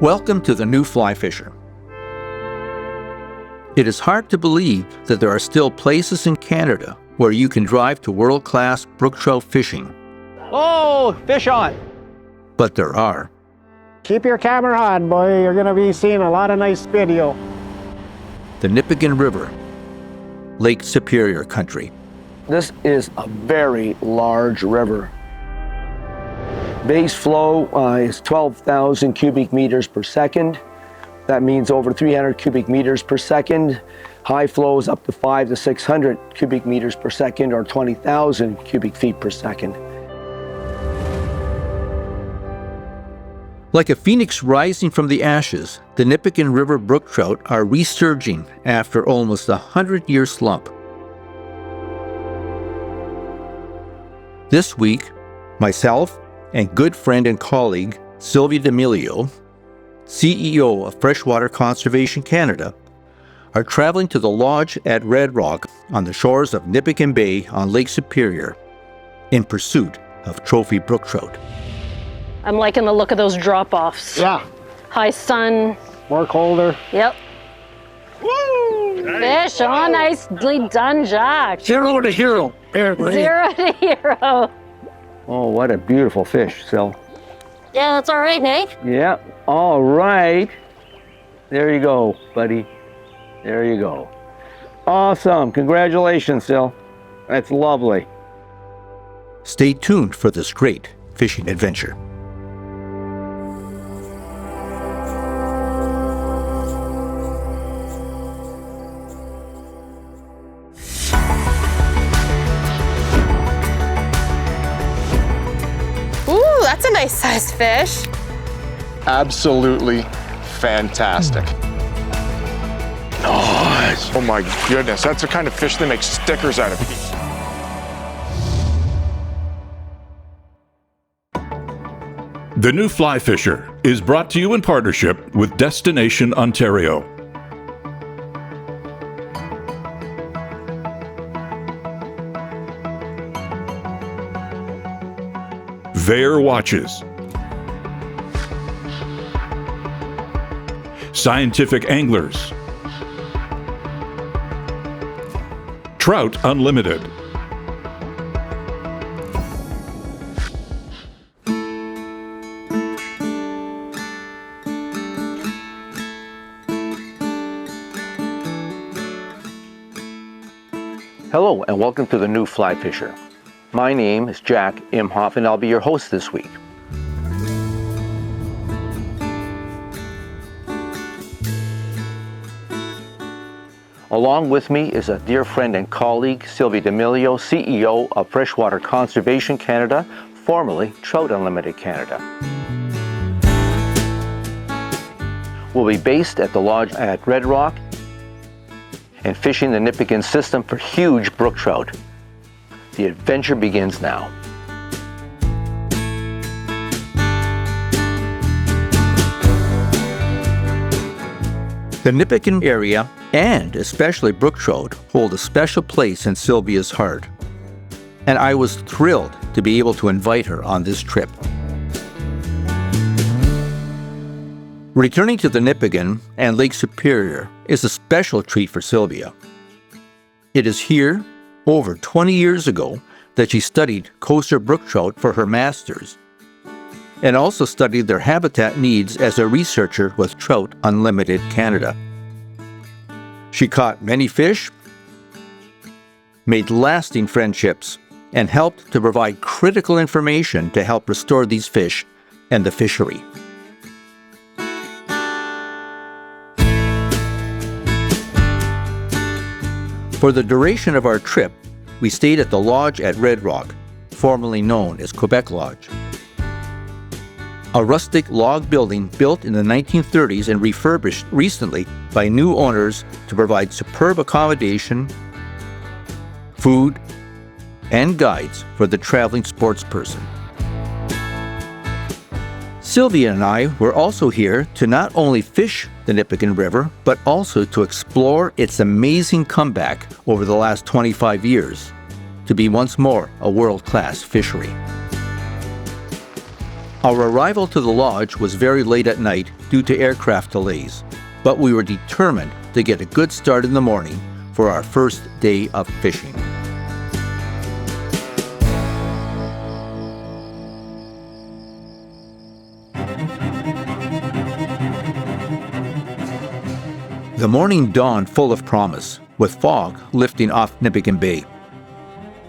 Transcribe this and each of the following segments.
Welcome to the New Fly Fisher. It is hard to believe that there are still places in Canada where you can drive to world-class brook trout fishing. Oh, fish on! But there are. Keep your camera on, boy. You're going to be seeing a lot of nice video. The Nipigon River, Lake Superior country. This is a very large river. Base flow is 12,000 cubic meters per second. That means over 300 cubic meters per second. High flow is up to 500 to 600 cubic meters per second, or 20,000 cubic feet per second. Like a phoenix rising from the ashes, the Nipigon River brook trout are resurging after almost a 100-year slump. This week, myself and good friend and colleague Silvia D'Amelio, CEO of Freshwater Conservation Canada, are traveling to the lodge at Red Rock on the shores of Nipigon Bay on Lake Superior in pursuit of trophy brook trout. I'm liking the look of those drop-offs. Yeah. High sun. More colder. Yep. Woo! Fish. Oh, nicely done, Jack. 0 to hero, apparently. 0 to hero. Oh, what a beautiful fish, Sil. Yeah, that's all right, Nate. Yeah, all right. There you go, buddy. There you go. Awesome. Congratulations, Sil. That's lovely. Stay tuned for this great fishing adventure. Ooh, that's a nice sized fish. Absolutely fantastic. Nice. Oh my goodness, that's the kind of fish they make stickers out of. The New Fly Fisher is brought to you in partnership with Destination Ontario. Vair Watches. Scientific Anglers. Trout Unlimited. Hello and welcome to the New Fly Fisher. My name is Jack Imhof and I'll be your host this week. Along with me is a dear friend and colleague, Silvia D'Amelio, CEO of Freshwater Conservation Canada, formerly Trout Unlimited Canada. We'll be based at the lodge at Red Rock and fishing the Nipigon system for huge brook trout. The adventure begins now. The Nipigon area, and especially brook trout, hold a special place in Silvia's heart. And I was thrilled to be able to invite her on this trip. Returning to the Nipigon and Lake Superior is a special treat for Silvia. It is here, over 20 years ago, that she studied coastal brook trout for her master's, and also studied their habitat needs as a researcher with Trout Unlimited Canada. She caught many fish, made lasting friendships, and helped to provide critical information to help restore these fish and the fishery. For the duration of our trip, we stayed at the lodge at Red Rock, formerly known as Quebec Lodge. A rustic log building built in the 1930s and refurbished recently by new owners to provide superb accommodation, food, and guides for the traveling sportsperson. Silvia and I were also here to not only fish the Nipigon River, but also to explore its amazing comeback over the last 25 years to be once more a world-class fishery. Our arrival to the lodge was very late at night due to aircraft delays, but we were determined to get a good start in the morning for our first day of fishing. The morning dawned full of promise, with fog lifting off Nipigon Bay.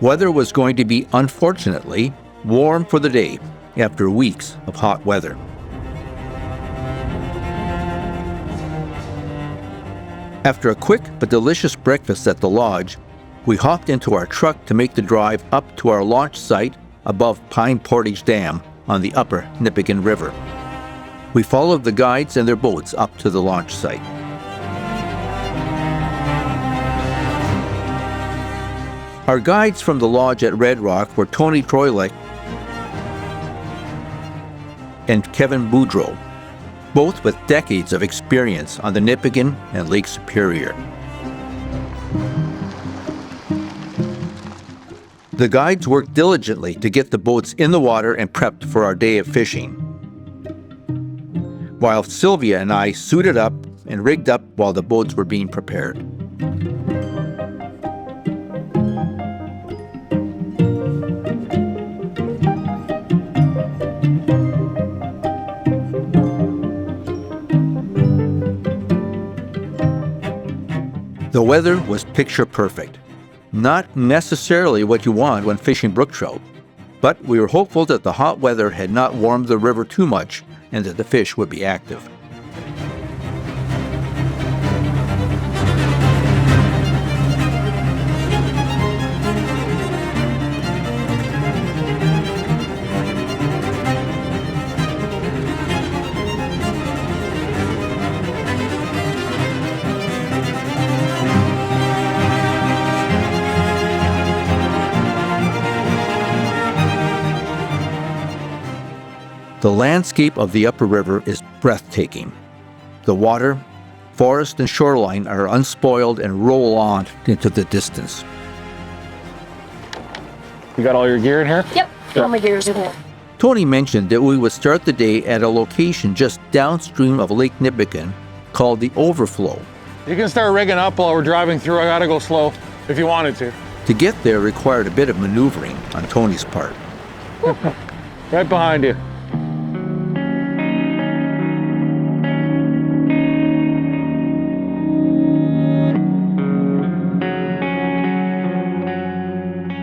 Weather was going to be, unfortunately, warm for the day after weeks of hot weather. After a quick but delicious breakfast at the lodge, we hopped into our truck to make the drive up to our launch site above Pine Portage Dam on the upper Nipigon River. We followed the guides and their boats up to the launch site. Our guides from the lodge at Red Rock were Tony Troilek and Kevin Boudreau, both with decades of experience on the Nipigon and Lake Superior. The guides worked diligently to get the boats in the water and prepped for our day of fishing, while Silvia and I suited up and rigged up while the boats were being prepared. The weather was picture perfect. Not necessarily what you want when fishing brook trout, but we were hopeful that the hot weather had not warmed the river too much and that the fish would be active. The landscape of the upper river is breathtaking. The water, forest, and shoreline are unspoiled and roll on into the distance. You got all your gear in here? Yep, all my gear's in there. Tony mentioned that we would start the day at a location just downstream of Lake Nipigon called the Overflow. You can start rigging up while we're driving through. I gotta go slow if you wanted to. To get there required a bit of maneuvering on Tony's part. Right behind you.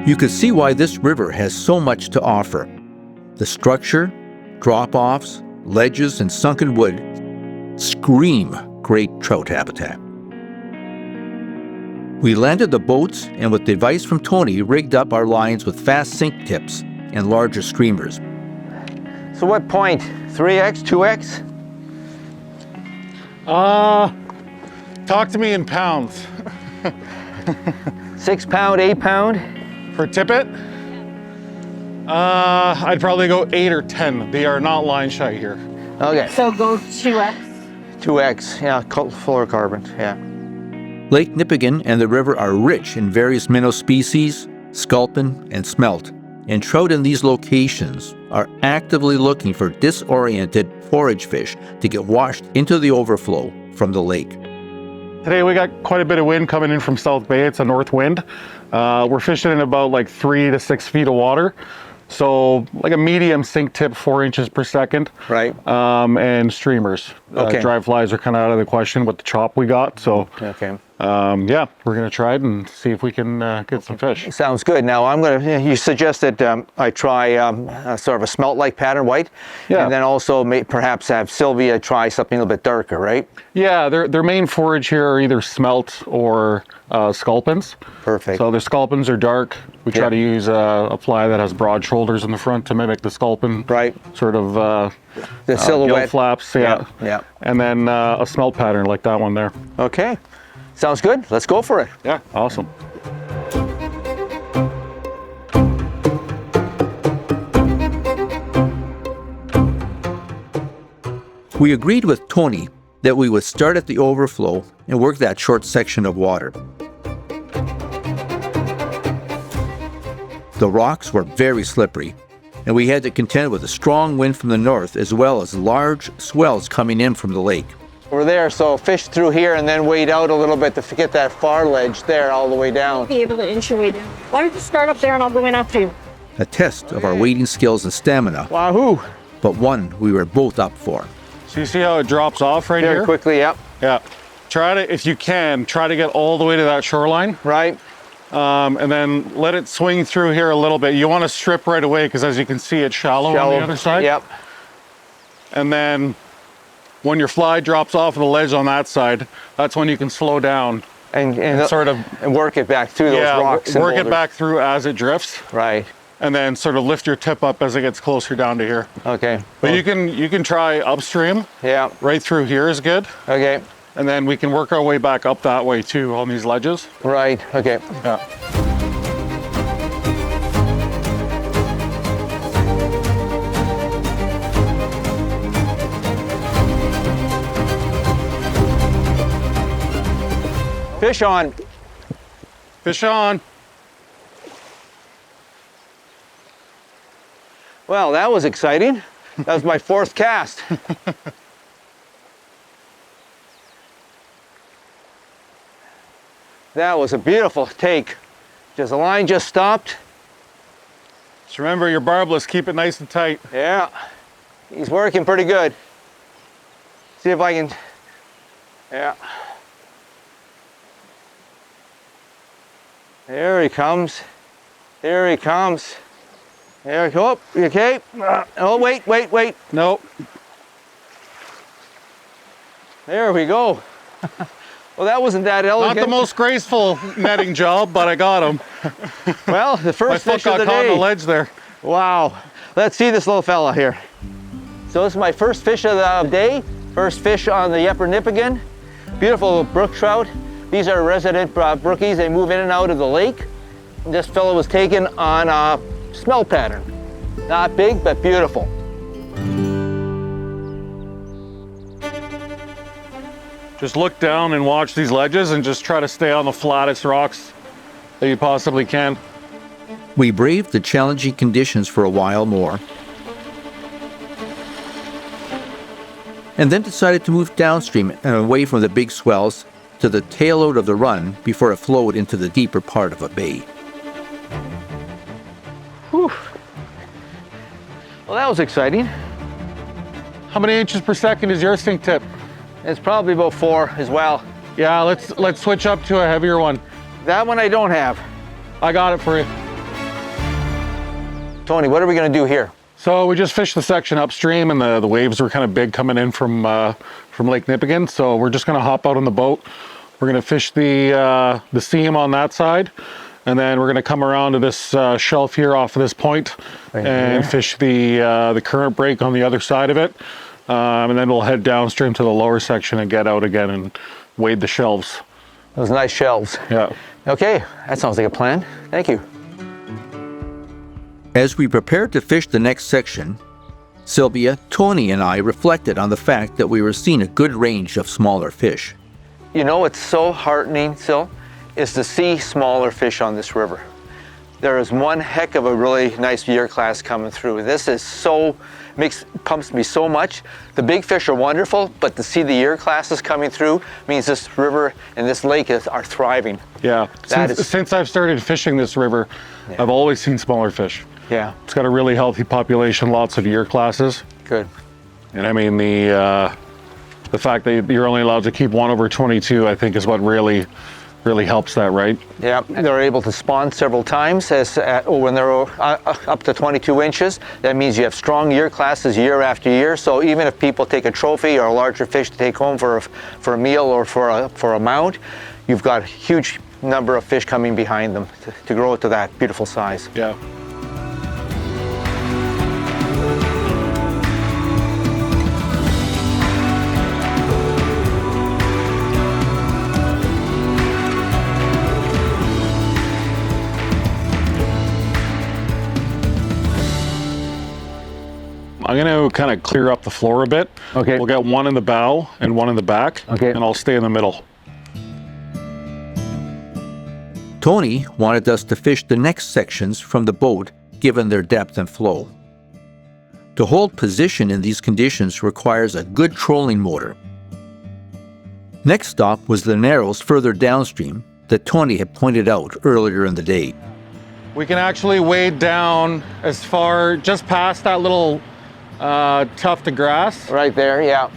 You could see why this river has so much to offer. The structure, drop-offs, ledges, and sunken wood scream great trout habitat. We landed the boats and with advice from Tony, rigged up our lines with fast sink tips and larger streamers. So what point? 3X, 2X? Talk to me in pounds. 6 pound, 8 pound? For tippet? I'd probably go 8 or 10. They are not line shy here. Okay, So go 2X. 2X, yeah, fluorocarbon, yeah. Lake Nipigon and the river are rich in various minnow species, sculpin, and smelt, and trout in these locations are actively looking for disoriented forage fish to get washed into the overflow from the lake. Today we got quite a bit of wind coming in from South Bay. It's a north wind. We're fishing in about like 3 to 6 feet of water. So like a medium sink tip, 4 inches per second. Right. And streamers. Okay. Dry flies are kind of out of the question with the chop we got. So Okay. yeah, we're gonna try it and see if we can get some fish. Sounds good. Now you suggested I try sort of a smelt-like pattern, white, Yeah. and then also perhaps have Sylvia try something a little bit darker, right? Yeah, their main forage here are either smelt or sculpins. Perfect. So the sculpins are dark. We try Yeah. to use a fly that has broad shoulders in the front to mimic the sculpin. Right. Sort of The silhouette. gill flaps, yeah. Yeah. And then a smelt pattern like that one there. Okay. Sounds good. Let's go for it. Yeah, awesome. We agreed with Tony that we would start at the overflow and work that short section of water. The rocks were very slippery, and we had to contend with a strong wind from the north as well as large swells coming in from the lake. We're there, so fish through here and then wade out a little bit to get that far ledge there all the way down. Be able to inch your way down. Why don't you start up there and I'll go in after you? A test of our wading skills and stamina, Wahoo! but one we were both up for. So you see how it drops off right Very here? quickly, yep. Yeah. Try to, if you can, try to get all the way to that shoreline. Right. And then let it swing through here a little bit. You want to strip right away because as you can see, it's shallow on the other side. Yep. And then when your fly drops off of the ledge on that side, that's when you can slow down And sort of and work it back through those rocks. work and it back through as it drifts, Right. and then sort of lift your tip up as it gets closer down to here. Okay. But you can try upstream. Yeah. Right through here is good, Okay. and then we can work our way back up that way too on these ledges. Right. Okay. Yeah. Fish on. Fish on. Well, that was exciting. That was my fourth cast. That was a beautiful take. Just the line just stopped. Just remember your barbless, keep it nice and tight. Yeah. He's working pretty good. See if I can. Yeah. There he comes. There he comes. There, oh, you okay? Oh, wait, wait, wait. Nope. There we go. Well, that wasn't that elegant. Not the most graceful netting job, but I got him. Well, the My first foot fish of got the caught on day. the ledge there. Wow. Let's see this little fella here. So this is my first fish of the day. First fish on the upper Nipigon. Beautiful brook trout. These are resident brookies. They move in and out of the lake. This fella was taken on a smell pattern. Not big, but beautiful. Just look down and watch these ledges and just try to stay on the flattest rocks that you possibly can. We braved the challenging conditions for a while more, and then decided to move downstream and away from the big swells to the tail out of the run before it flowed into the deeper part of a bay. Whew. Well, that was exciting. How many inches per second is your sink tip? It's probably about 4 as well. Yeah, let's switch up to a heavier one. That one I don't have. I got it for you. Tony, what are we gonna do here? So we just fished the section upstream, and the waves were kind of big coming in from Lake Nipigon. So we're just gonna hop out on the boat. We're gonna fish the seam on that side, and then we're gonna come around to this shelf here off of this point and fish the current break on the other side of it. And then we'll head downstream to the lower section and get out again and wade the shelves. Those nice shelves. Yeah. Okay, that sounds like a plan. Thank you. As we prepared to fish the next section, Silvia, Tony, and I reflected on the fact that we were seeing a good range of smaller fish. You know what's so heartening, Sil, is to see smaller fish on this river. There is one heck of a really nice year class coming through. This is so, pumps me so much. The big fish are wonderful, but to see the year classes coming through means this river and this lake are thriving. Yeah. Since I've started fishing this river, I've always seen smaller fish. Yeah. It's got a really healthy population, lots of year classes. Good. And I mean, the fact that you're only allowed to keep 1/22, I think, is what really helps that, right? Yeah, they're able to spawn several times when they're up to 22 inches. That means you have strong year classes year after year. So even if people take a trophy or a larger fish to take home for a meal or for a mount, you've got a huge number of fish coming behind them to grow to that beautiful size. Yeah. I'm going to kind of clear up the floor a bit. Okay. We'll get one in the bow and one in the back. Okay. And I'll stay in the middle. Tony wanted us to fish the next sections from the boat given their depth and flow. To hold position in these conditions requires a good trolling motor. Next stop was the narrows further downstream that Tony had pointed out earlier in the day. We can actually wade down as far, just past that little tuft of grass. Right there, yeah.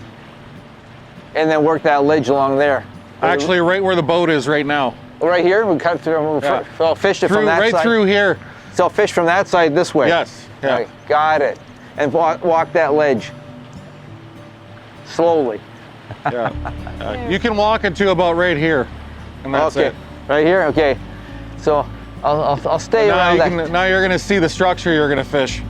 And then work that ledge along there. Actually, right where the boat is right now. Right here, we cut through, Yeah. so I'll fish it Through, from that right side. through here. So I'll fish from that side this way. Yes. Yeah. Right, got it. And walk that ledge. Slowly. Yeah. You can walk it to about right here, and that's Okay, it. right here, okay. So I'll stay Now, around that. now you're gonna see the structure you're gonna fish.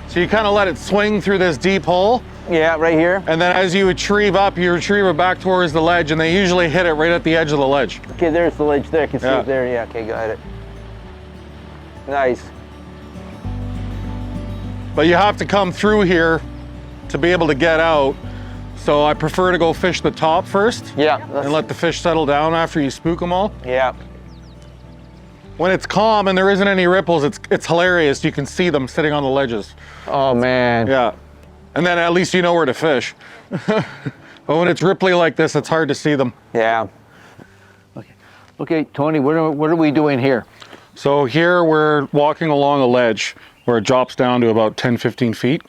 So you kind of let it swing through this deep hole, Yeah, right here. and then as you retrieve up, you retrieve it back towards the ledge, and they usually hit it right at the edge of the ledge. Okay, there's the ledge there. I can see Yeah. it there. Yeah, okay, got it. Nice. But you have to come through here to be able to get out. So I prefer to go fish the top first Yeah. and let the fish settle down after you spook them all. Yeah. When it's calm and there isn't any ripples, it's hilarious. You can see them sitting on the ledges. Oh man. Yeah. And then at least you know where to fish. But when it's ripply like this, it's hard to see them. Yeah. Okay. Okay, Tony, what are we doing here? So here we're walking along a ledge where it drops down to about 10, 15 feet.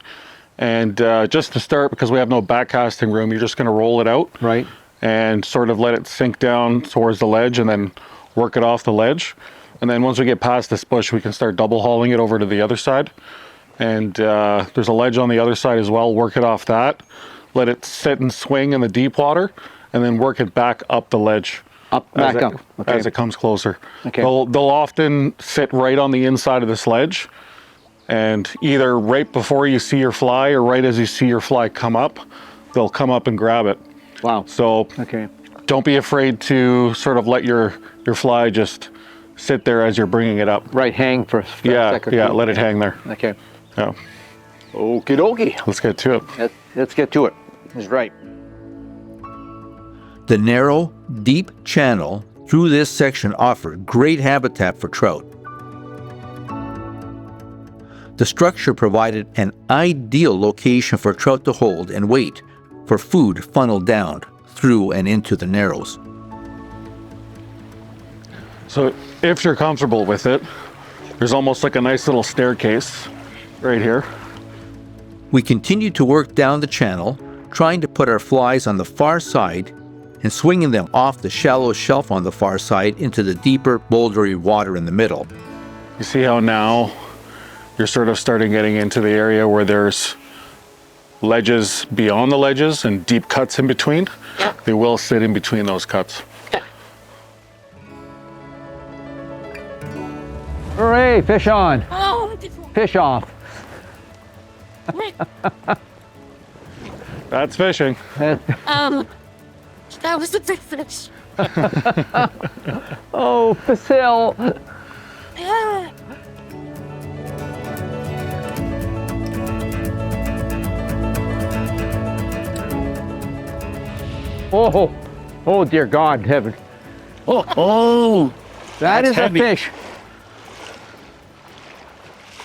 And just to start, because we have no backcasting room, you're just gonna roll it out. Right. And sort of let it sink down towards the ledge and then work it off the ledge. And then once we get past this bush, we can start double hauling it over to the other side. And there's a ledge on the other side as well. Work it off that, let it sit and swing in the deep water, and then work it back up the ledge. Back up. Okay. As it comes closer. Okay. They'll often sit right on the inside of this ledge, and either right before you see your fly or right as you see your fly come up, they'll come up and grab it. Wow. So Okay. don't be afraid to sort of let your fly just sit there as you're bringing it up. Right, hang for a Yeah, second. yeah, let it hang there. Okay. Yeah. Okie dokie. Let's get to it. Let's get to it. That's right. The narrow, deep channel through this section offered great habitat for trout. The structure provided an ideal location for trout to hold and wait for food funneled down through and into the narrows. So if you're comfortable with it, there's almost like a nice little staircase right here. We continued to work down the channel, trying to put our flies on the far side and swinging them off the shallow shelf on the far side into the deeper, bouldery water in the middle. You see how now you're sort of starting getting into the area where there's ledges beyond the ledges and deep cuts in between? Yep. They will sit in between those cuts. Hooray, fish on. Oh, this one. Fish off. That's fishing. That was a big fish. Oh, Facil. Yeah. Oh, oh dear God, heaven. Oh, That That's is heavy. a fish.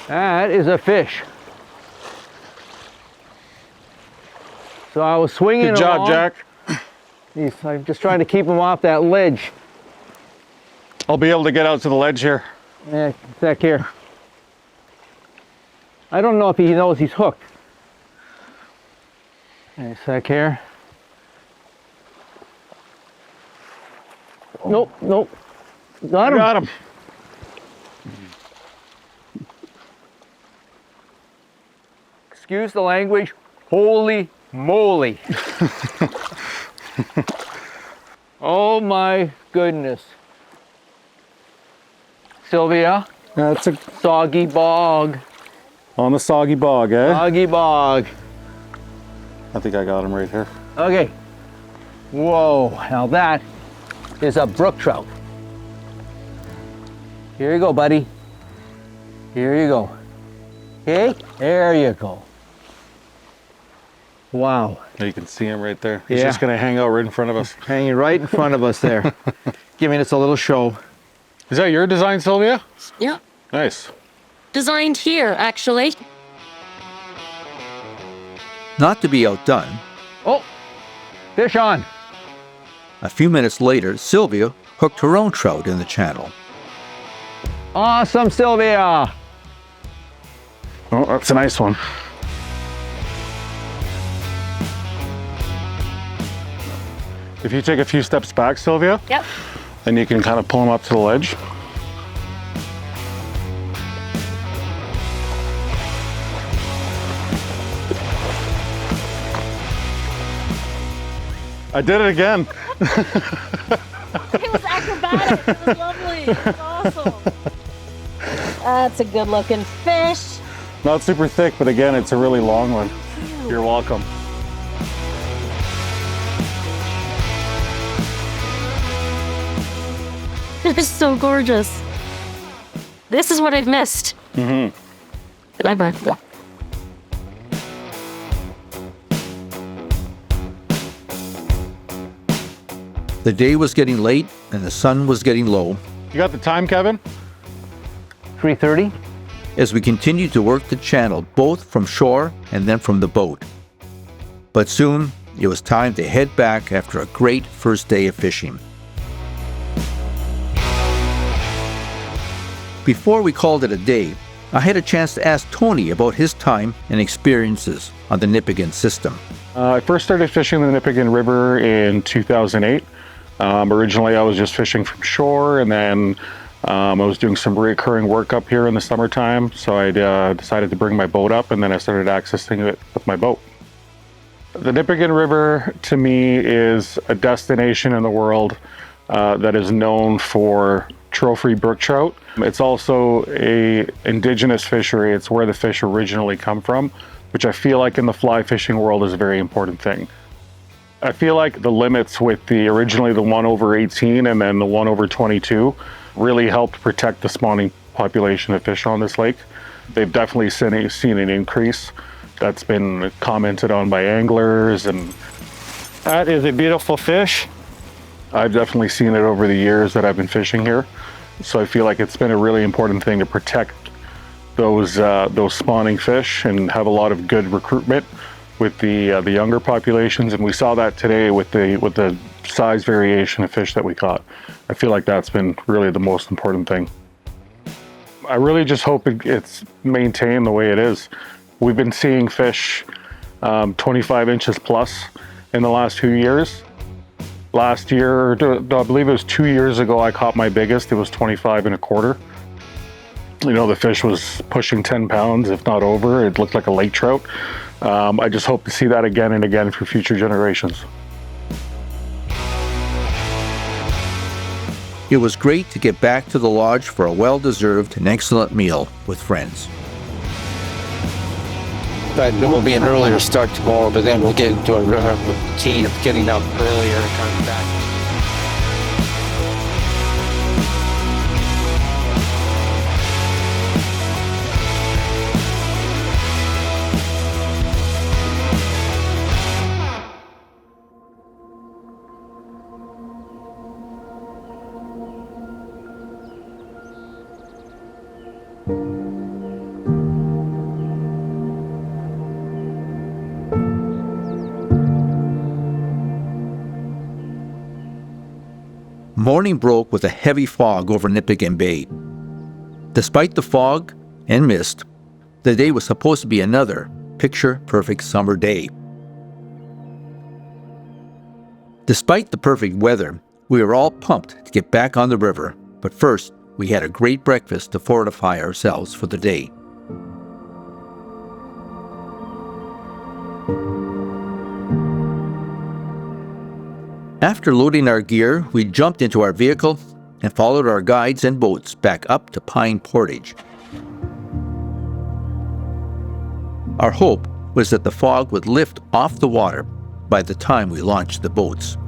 That is a fish. So I was swinging Good job, along. Jack. I'm just trying to keep him off that ledge. I'll be able to get out to the ledge here. Yeah, back here. I don't know if he knows he's hooked. A sec here. Nope, nope. Got him. Got him. Excuse the language. Holy moly. Oh my goodness. Sylvia, That's a soggy bog. on the soggy bog, eh? Soggy bog. I think I got him right here. Okay. Whoa, now that is a brook trout. Here you go, buddy. Here you go. Okay, there you go. Wow, You can see him right there. He's Yeah. just gonna hang out right in front of us. hanging right in front of us there. Giving us a little show. Is that your design, Sylvia? Yeah. Nice. Designed here, actually. Not to be outdone, Oh, fish on. a few minutes later, Silvia hooked her own trout in the channel. Awesome, Silvia. Oh, that's a nice one. If you take a few steps back, Sylvia, Yep. then you can kind of pull them up to the ledge. I did it again. It was acrobatic. It was lovely. It was awesome. That's a good looking fish. Not super thick, but again, it's a really long one. You're welcome. It's so gorgeous. This is what I've missed. Mm-hmm. Bye-bye. The day was getting late and the sun was getting low. You got the time, Kevin? 3:30. As we continued to work the channel, both from shore and then from the boat. But soon, it was time to head back after a great first day of fishing. Before we called it a day, I had a chance to ask Tony about his time and experiences on the Nipigon system. I first started fishing the Nipigon River in 2008. Originally, I was just fishing from shore, and then I was doing some recurring work up here in the summertime, so I decided to bring my boat up, and then I started accessing it with my boat. The Nipigon River, to me, is a destination in the world that is known for trophy brook trout. It's also a indigenous fishery. It's where the fish originally come from, which I feel like in the fly fishing world is a very important thing. I feel like the limits with originally the 1/18 and then the 1/22 really helped protect the spawning population of fish on this lake. They've definitely seen an increase. That's been commented on by anglers, and That is a beautiful fish. I've definitely seen it over the years that I've been fishing here. So I feel like it's been a really important thing to protect those spawning fish and have a lot of good recruitment with the younger populations. And we saw that today with the size variation of fish that we caught. I feel like that's been really the most important thing. I really just hope it's maintained the way it is. We've been seeing fish 25 inches plus in the last few years. Last year, I believe it was 2 years ago, I caught my biggest. It was 25 1/4. You know, the fish was pushing 10 pounds, if not over. It looked like a lake trout. I just hope to see that again and again for future generations. It was great to get back to the lodge for a well-deserved and excellent meal with friends. But it will be an earlier start tomorrow, but then we'll get into a routine of getting up earlier and coming back. Morning broke with a heavy fog over Nipigon Bay. Despite the fog and mist, the day was supposed to be another picture-perfect summer day. Despite the perfect weather, we were all pumped to get back on the river, but first, we had a great breakfast to fortify ourselves for the day. After loading our gear, we jumped into our vehicle and followed our guides and boats back up to Pine Portage. Our hope was that the fog would lift off the water by the time we launched the boats.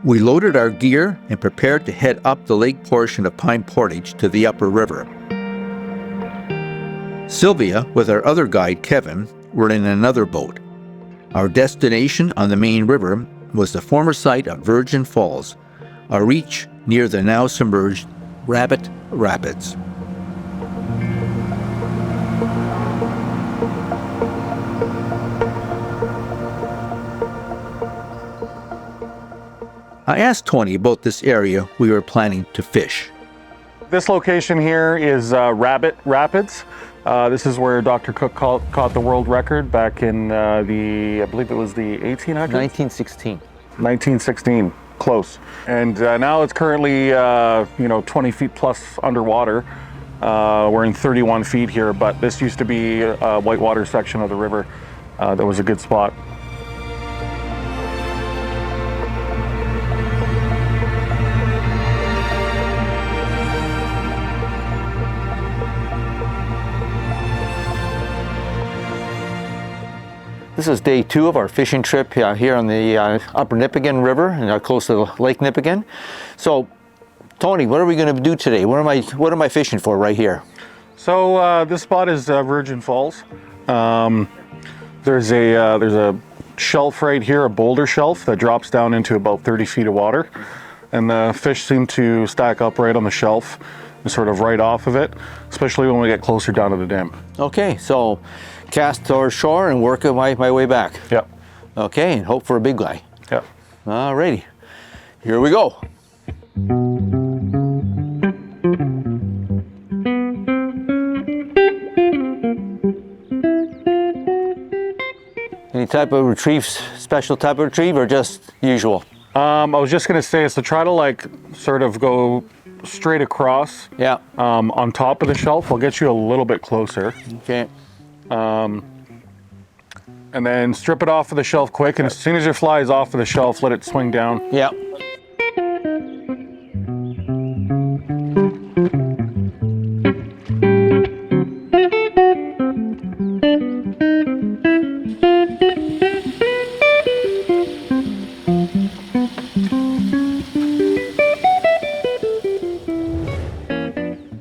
We loaded our gear and prepared to head up the lake portion of Pine Portage to the upper river. Silvia, with our other guide Kevin, were in another boat. Our destination on the main river was the former site of Virgin Falls, a reach near the now submerged Rabbit Rapids. I asked Tony about this area we were planning to fish. This location here is Rabbit Rapids. This is where Dr. Cook caught the world record back in I believe it was the 1800s? 1916. 1916, close. And now it's currently, 20 feet plus underwater. We're in 31 feet here, but this used to be a whitewater section of the river that was a good spot. This is day 2 of our fishing trip here on the upper Nipigon River and close to Lake Nipigon. So, Tony, what are we going to do today? What am I fishing for right here? So this spot is Virgin Falls. There's a shelf right here, a boulder shelf that drops down into about 30 feet of water, and the fish seem to stack up right on the shelf and sort of right off of it, especially when we get closer down to the dam. Okay, so cast towards shore and work my way back. Yep. Okay, and hope for a big guy. Yep. Alrighty, here we go. Any type of retrieve, special type of retrieve, or just usual? I was just gonna say, so try to like sort of go straight across. Yeah. On top of the shelf. I'll get you a little bit closer. Okay. And then strip it off of the shelf quick, and as soon as your fly is off of the shelf, let it swing down. Yeah.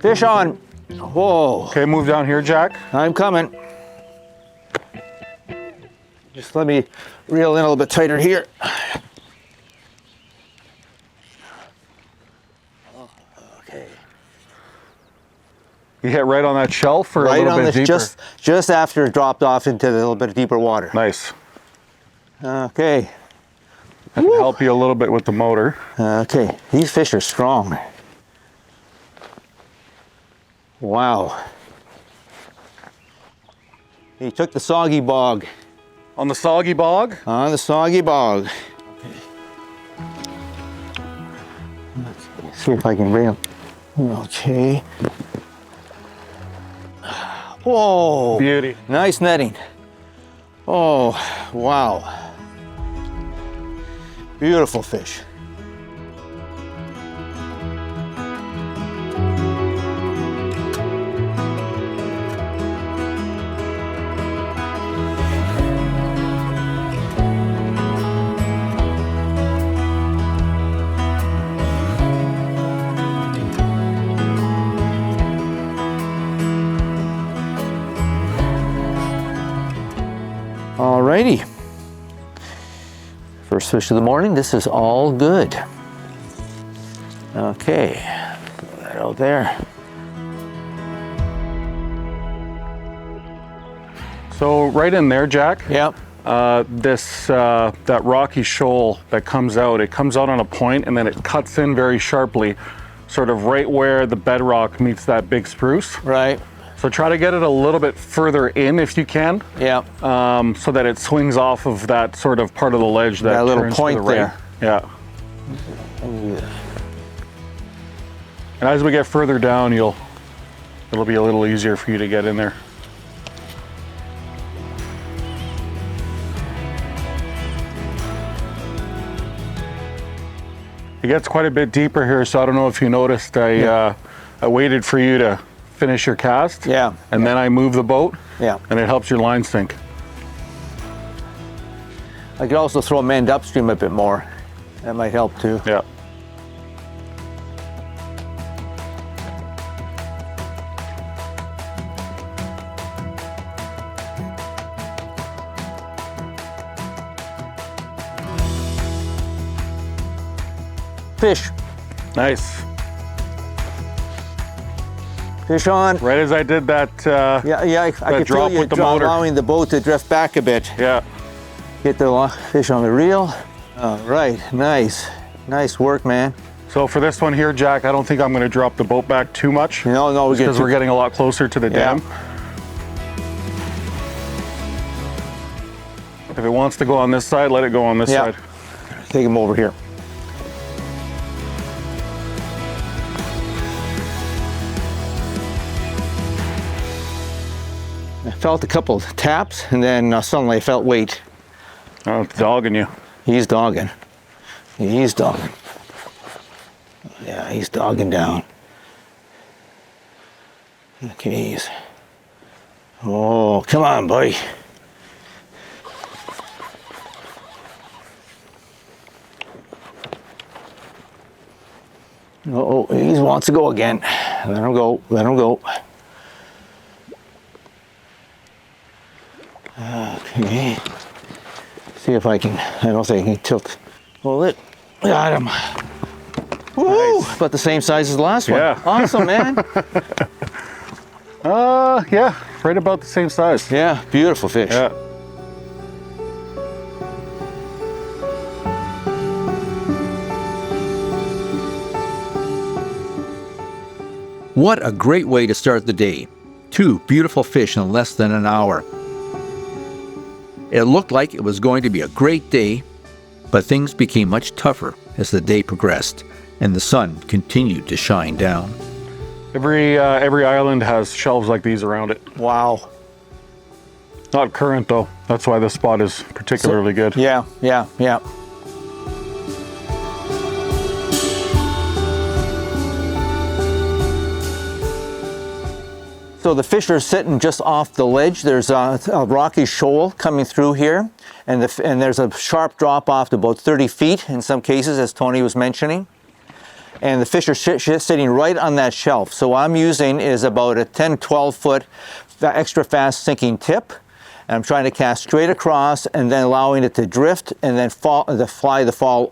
Fish on. Whoa. Okay, move down here, Jack. I'm coming. Just let me reel in a little bit tighter here. Okay. You hit right on that shelf, or Right a little on bit the deeper? just after it dropped off into the little bit deeper water. Nice. Okay. I can help you a little bit with the motor. Okay. These fish are strong. Wow. He took the soggy bog. On the soggy bog? On the soggy bog. Let's see if I can reel. Okay. Whoa. Beauty. Nice netting. Oh, wow. Beautiful fish. Alrighty. First fish of the morning. This is all good. Okay, throw that out there. So right in there, Jack. Yep. That rocky shoal that comes out, it comes out on a point and then it cuts in very sharply, sort of right where the bedrock meets that big spruce. Right. So try to get it a little bit further in if you can. Yeah. So that it swings off of that sort of part of the ledge that little turns point to the right. there. Yeah. And as we get further down, it'll be a little easier for you to get in there. It gets quite a bit deeper here, so I don't know if you noticed, I waited for you to finish your cast. Yeah. And then I move the boat. Yeah. And it helps your line sink. I could also throw them end upstream a bit more. That might help too. Yeah. Fish. Nice. Fish on. Right as I did that. I could drop feel you with the motor. allowing the boat to drift back a bit. Yeah. Get the fish on the reel. All right, nice. Nice work, man. So for this one here, Jack, I don't think I'm going to drop the boat back too much. No, because we're getting a lot closer to the dam. If it wants to go on this side, let it go on this side. Take him over here. I felt a couple of taps, and then suddenly I felt weight. Oh, it's dogging you. He's dogging. He's dogging. Yeah, he's dogging down. Okay, oh, come on, buddy. Oh, he wants to go again. Let him go, let him go. Okay. See if I can, I don't think I can tilt. Pull it. Got him. Woo! Nice. About the same size as the last one. Yeah. Awesome, man. Yeah, right about the same size. Yeah, beautiful fish. Yeah. What a great way to start the day. 2 beautiful fish in less than an hour. It looked like it was going to be a great day, but things became much tougher as the day progressed and the sun continued to shine down. Every island has shelves like these around it. Wow. Not current though. That's why this spot is particularly good. Yeah. So the fish are sitting just off the ledge. There's a rocky shoal coming through here, and there's a sharp drop off to about 30 feet in some cases, as Tony was mentioning. And the fish are sitting right on that shelf. So what I'm using is about a 10-12 foot extra fast sinking tip. And I'm trying to cast straight across and then allowing it to drift and then fall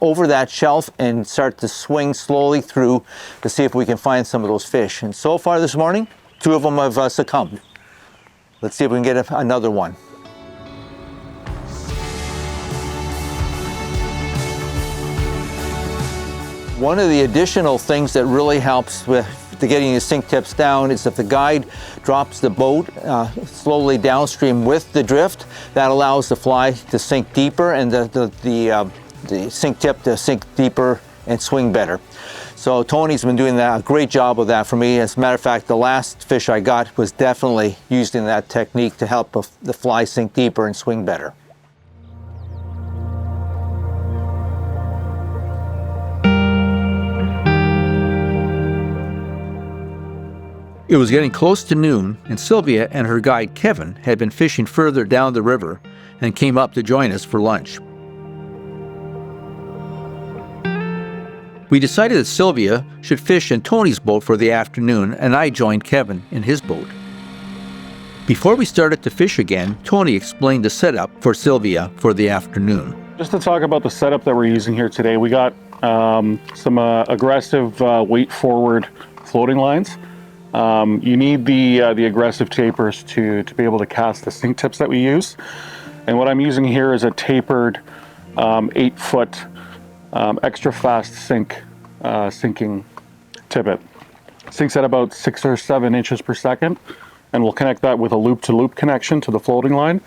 over that shelf and start to swing slowly through to see if we can find some of those fish. And so far this morning, 2 of them have succumbed. Let's see if we can get another one. One of the additional things that really helps with getting the sink tips down is if the guide drops the boat slowly downstream with the drift, that allows the fly to sink deeper and the sink tip to sink deeper and swing better. So Tony's been doing a great job of that for me. As a matter of fact, the last fish I got was definitely using that technique to help the fly sink deeper and swing better. It was getting close to noon, and Silvia and her guide Kevin had been fishing further down the river and came up to join us for lunch. We decided that Silvia should fish in Tony's boat for the afternoon, and I joined Kevin in his boat. Before we started to fish again, Tony explained the setup for Silvia for the afternoon. Just to talk about the setup that we're using here today, we got some aggressive weight forward floating lines. You need the aggressive tapers to be able to cast the sink tips that we use. And what I'm using here is a tapered 8-foot extra fast sinking tippet. Sinks at about 6 or 7 inches per second, and we'll connect that with a loop-to-loop connection to the floating line.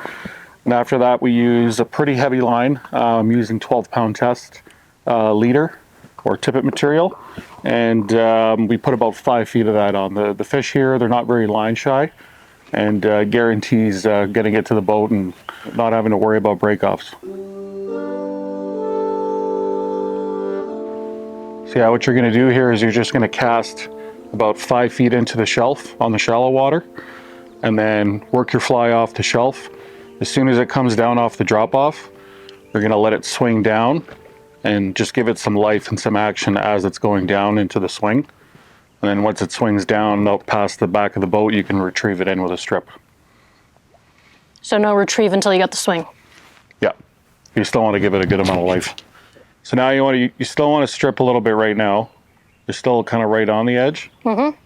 And after that, we use a pretty heavy line. I'm using 12-pound test leader or tippet material, and we put about 5 feet of that on. The fish here, they're not very line shy, and guarantees getting it to the boat and not having to worry about breakoffs. So yeah, what you're going to do here is you're just going to cast about 5 feet into the shelf on the shallow water, and then work your fly off the shelf. As soon as it comes down off the drop off, you're going to let it swing down and just give it some life and some action as it's going down into the swing. And then once it swings down out past the back of the boat, you can retrieve it in with a strip. So no retrieve until you got the swing. Yeah, you still want to give it a good amount of life. So now you still want to strip a little bit right now. You're still kind of right on the edge. Mm-hmm.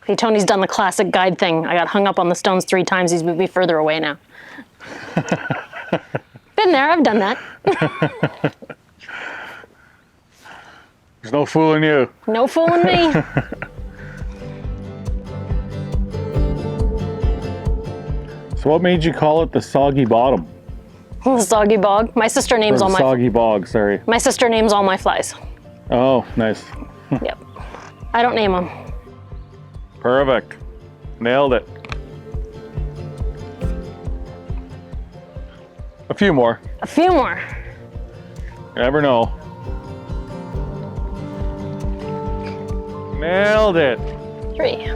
Hey, Tony's done the classic guide thing. I got hung up on the stones 3 times. He's moved me further away now. Been there, I've done that. There's no fooling you. No fooling me. So what made you call it the Soggy Bottom? The Soggy Bog. My sister names all my Soggy Bog, sorry. My sister names all my flies. Oh, nice. Yep. I don't name them. Perfect. Nailed it. A few more. A few more. You never know. Nailed it. 3.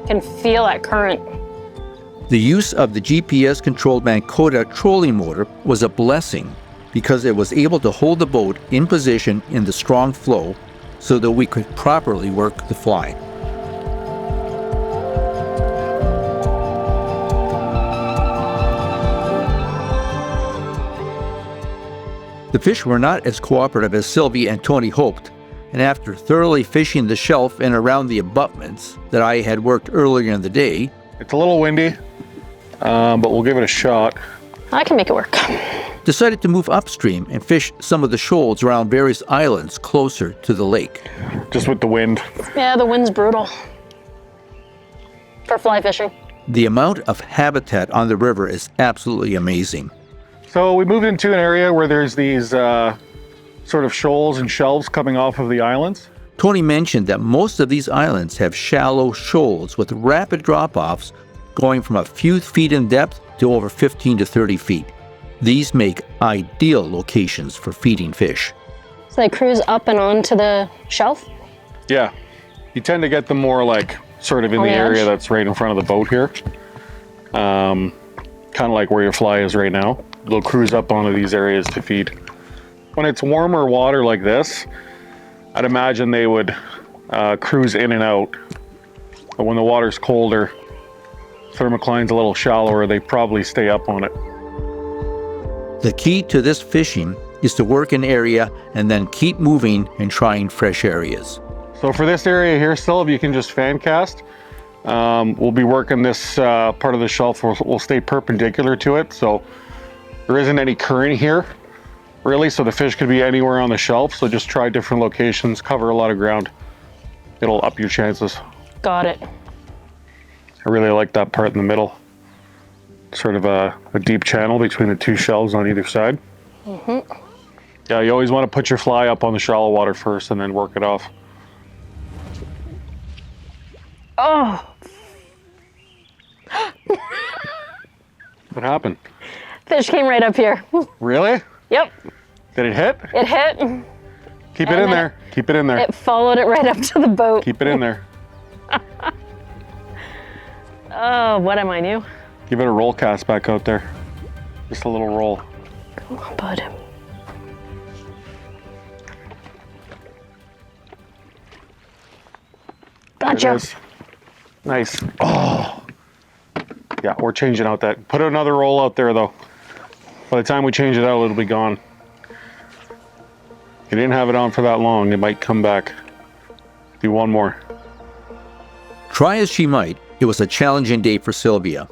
Can feel that current. The use of the GPS-controlled Mancoda trolling motor was a blessing because it was able to hold the boat in position in the strong flow so that we could properly work the fly. The fish were not as cooperative as Sylvia and Tony hoped, and after thoroughly fishing the shelf and around the abutments that I had worked earlier in the day, it's a little windy, but we'll give it a shot. I can make it work. decided to move upstream and fish some of the shoals around various islands closer to the lake. Just with the wind. Yeah, the wind's brutal for fly fishing. The amount of habitat on the river is absolutely amazing. So we moved into an area where there's these sort of shoals and shelves coming off of the islands. Tony mentioned that most of these islands have shallow shoals with rapid drop-offs going from a few feet in depth to over 15 to 30 feet. These make ideal locations for feeding fish. So they cruise up and onto the shelf? Yeah, you tend to get them more like sort of in On the the area edge? that's right in front of the boat here. Kind of like where your fly is right now. They'll cruise up onto these areas to feed. When it's warmer water like this, I'd imagine they would cruise in and out. But when the water's colder, thermocline's a little shallower, they probably stay up on it. The key to this fishing is to work an area and then keep moving and trying fresh areas. So for this area here, Sylv, you can just fan cast. We'll be working this part of the shelf. We'll stay perpendicular to it, so there isn't any current here, really, so the fish could be anywhere on the shelf. So just try different locations, cover a lot of ground. It'll up your chances. Got it. I really like that part in the middle. Sort of a deep channel between the two shelves on either side. Mm-hmm. Yeah, you always want to put your fly up on the shallow water first and then work it off. Oh, What happened? fish came right up here. Really? Yep, Did it hit? it hit. Keep it And in then there. Keep it in there. It followed it right up to the boat. Keep it in there. Oh, what am I new? Give it a roll cast back out there. Just a little roll. Come on, bud. There it Gotcha. is. Nice. Oh. Yeah, we're changing out that. Put another roll out there though. By the time we change it out, it'll be gone. You didn't have it on for that long. It might come back. Do one more. Try as she might, it was a challenging day for Sylvia.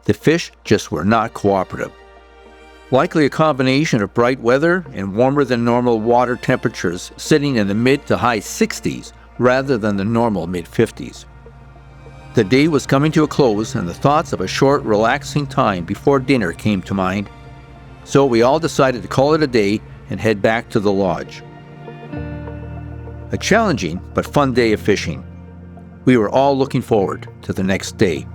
The fish just were not cooperative. Likely a combination of bright weather and warmer than normal water temperatures sitting in the mid to high 60s rather than the normal mid 50s. The day was coming to a close and the thoughts of a short, relaxing time before dinner came to mind. So we all decided to call it a day and head back to the lodge. A challenging but fun day of fishing. We were all looking forward to the next day.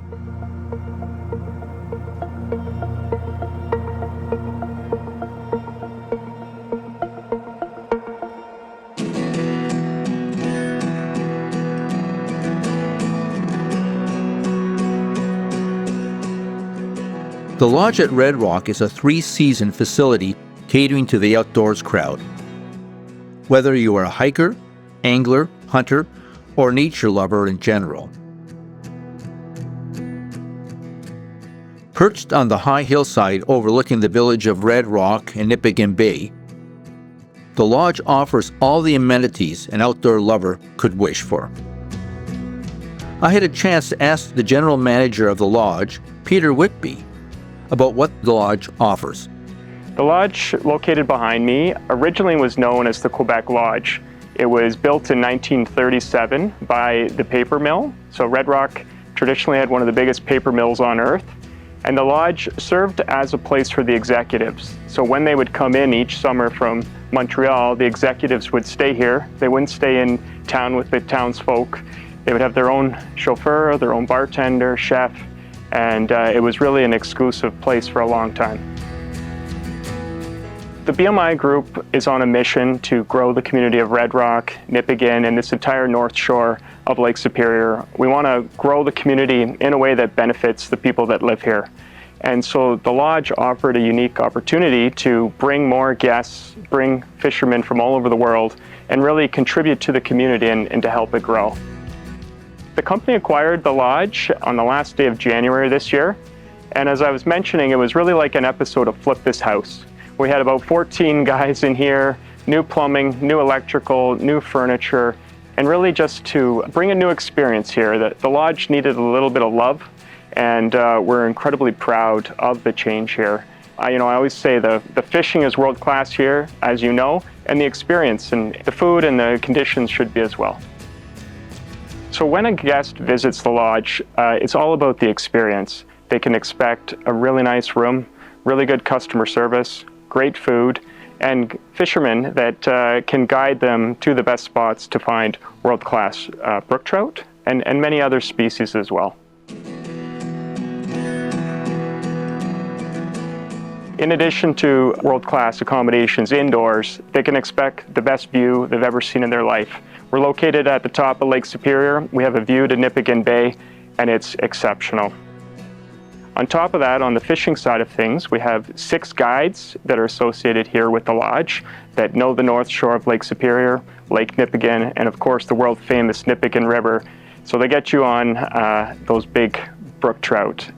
The lodge at Red Rock is a 3-season facility catering to the outdoors crowd. Whether you are a hiker, angler, hunter, or nature lover in general. Perched on the high hillside overlooking the village of Red Rock and Nipigon Bay, the lodge offers all the amenities an outdoor lover could wish for. I had a chance to ask the general manager of the lodge, Peter Whitby, about what the lodge offers. The lodge located behind me originally was known as the Quebec Lodge. It was built in 1937 by the paper mill. So Red Rock traditionally had one of the biggest paper mills on earth. And the lodge served as a place for the executives. So when they would come in each summer from Montreal, the executives would stay here. They wouldn't stay in town with the townsfolk. They would have their own chauffeur, their own bartender, chef, and it was really an exclusive place for a long time. The BMI Group is on a mission to grow the community of Red Rock, Nipigon, and this entire north shore of Lake Superior. We want to grow the community in a way that benefits the people that live here. And so the lodge offered a unique opportunity to bring more guests, bring fishermen from all over the world, and really contribute to the community and to help it grow. The company acquired the lodge on the last day of January this year. And as I was mentioning, it was really like an episode of Flip This House. We had about 14 guys in here, new plumbing, new electrical, new furniture, and really just to bring a new experience here. The lodge needed a little bit of love, and we're incredibly proud of the change here. I always say the fishing is world class here, as you know, and the experience and the food and the conditions should be as well. So when a guest visits the lodge, it's all about the experience. They can expect a really nice room, really good customer service, great food, and fishermen that can guide them to the best spots to find world-class brook trout and many other species as well. In addition to world-class accommodations indoors, they can expect the best view they've ever seen in their life. We're located at the top of Lake Superior. We have a view to Nipigon Bay, and it's exceptional. On top of that, on the fishing side of things, we have 6 guides that are associated here with the lodge that know the north shore of Lake Superior, Lake Nipigon, and of course the world-famous Nipigon River. So they get you on those big brook trout.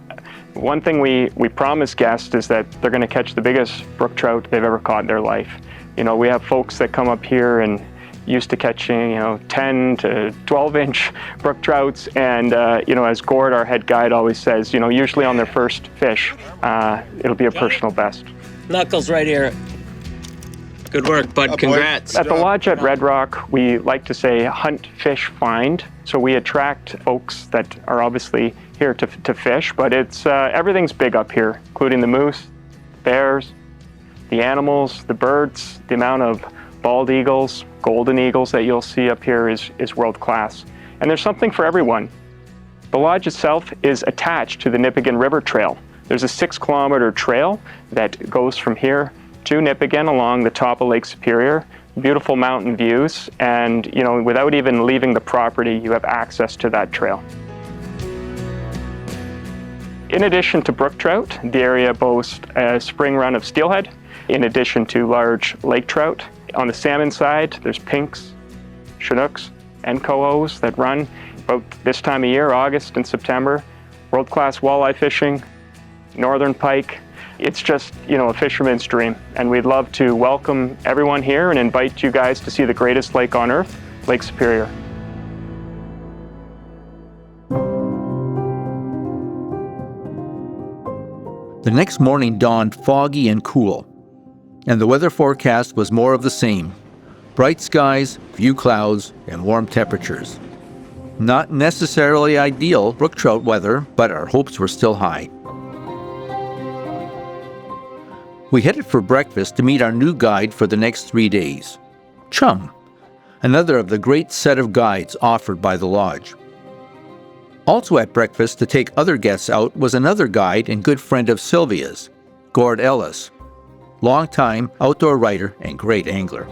One thing we promise guests is that they're going to catch the biggest brook trout they've ever caught in their life. We have folks that come up here and used to catching 10 to 12-inch brook trouts, and as Gord, our head guide, always says, usually on their first fish, it'll be a personal best. Knuckles right here. Good work, bud. Congrats. At the lodge at Red Rock, we like to say hunt, fish, find. So we attract folks that are obviously here to fish, but it's everything's big up here, including the moose, bears, the animals, the birds. The amount of bald eagles, golden eagles that you'll see up here is world class. And there's something for everyone. The lodge itself is attached to the Nipigon River Trail. There's a 6-kilometer trail that goes from here to Nipigon along the top of Lake Superior. Beautiful mountain views, and without even leaving the property, you have access to that trail. In addition to brook trout, the area boasts a spring run of steelhead, in addition to large lake trout. On the salmon side, there's pinks, chinooks, and cohos that run about this time of year, August and September. World-class walleye fishing, northern pike. It's just, a fisherman's dream. And we'd love to welcome everyone here and invite you guys to see the greatest lake on earth, Lake Superior. The next morning dawned foggy and cool, and the weather forecast was more of the same. Bright skies, few clouds, and warm temperatures. Not necessarily ideal brook trout weather, but our hopes were still high. We headed for breakfast to meet our new guide for the next 3 days, Chum, another of the great set of guides offered by the lodge. Also at breakfast to take other guests out was another guide and good friend of Silvia's, Gord Ellis, longtime outdoor writer and great angler.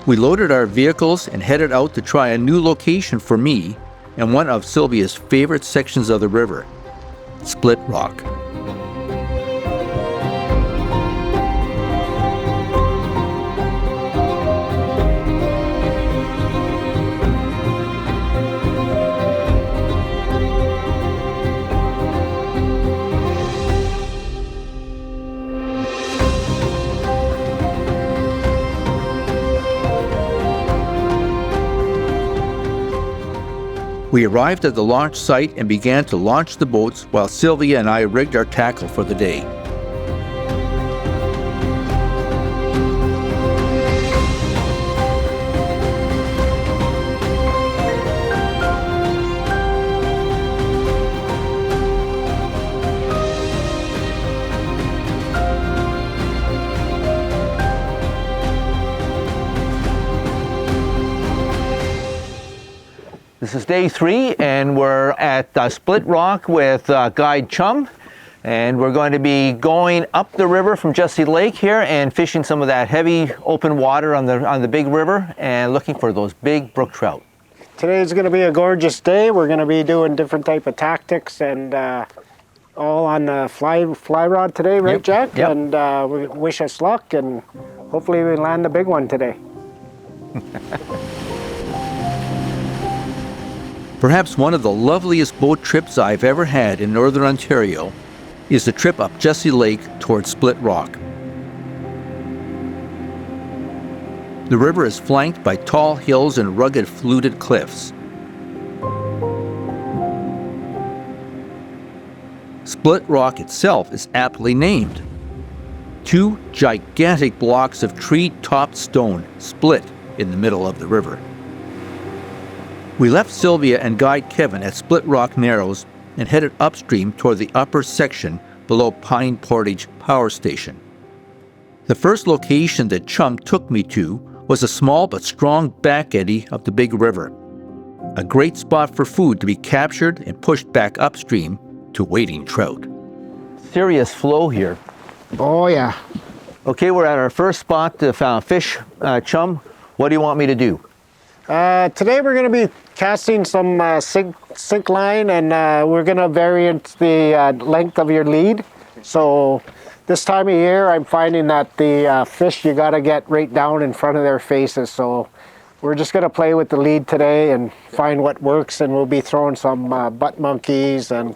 We loaded our vehicles and headed out to try a new location for me and one of Silvia's favorite sections of the river, Split Rock. We arrived at the launch site and began to launch the boats while Silvia and I rigged our tackle for the day. This is day 3, and we're at Split Rock with guide Chum, and we're going to be going up the river from Jesse Lake here and fishing some of that heavy open water on the big river and looking for those big brook trout. Today's going to be a gorgeous day. We're going to be doing different type of tactics and all on the fly rod today, right, Jack? Yep. And we wish us luck, and hopefully we land a big one today. Perhaps one of the loveliest boat trips I've ever had in Northern Ontario is the trip up Jesse Lake towards Split Rock. The river is flanked by tall hills and rugged fluted cliffs. Split Rock itself is aptly named. 2 gigantic blocks of tree-topped stone split in the middle of the river. We left Silvia and guide Kevin at Split Rock Narrows and headed upstream toward the upper section below Pine Portage Power Station. The first location that Chum took me to was a small but strong back eddy of the big river. A great spot for food to be captured and pushed back upstream to waiting trout. Serious flow here. Oh yeah. Okay, we're at our first spot to fish. Chum, what do you want me to do? Today we're going to be casting some sink line, and we're going to vary the length of your lead. So this time of year I'm finding that the fish, you got to get right down in front of their faces. So we're just going to play with the lead today and find what works, and we'll be throwing some butt monkeys and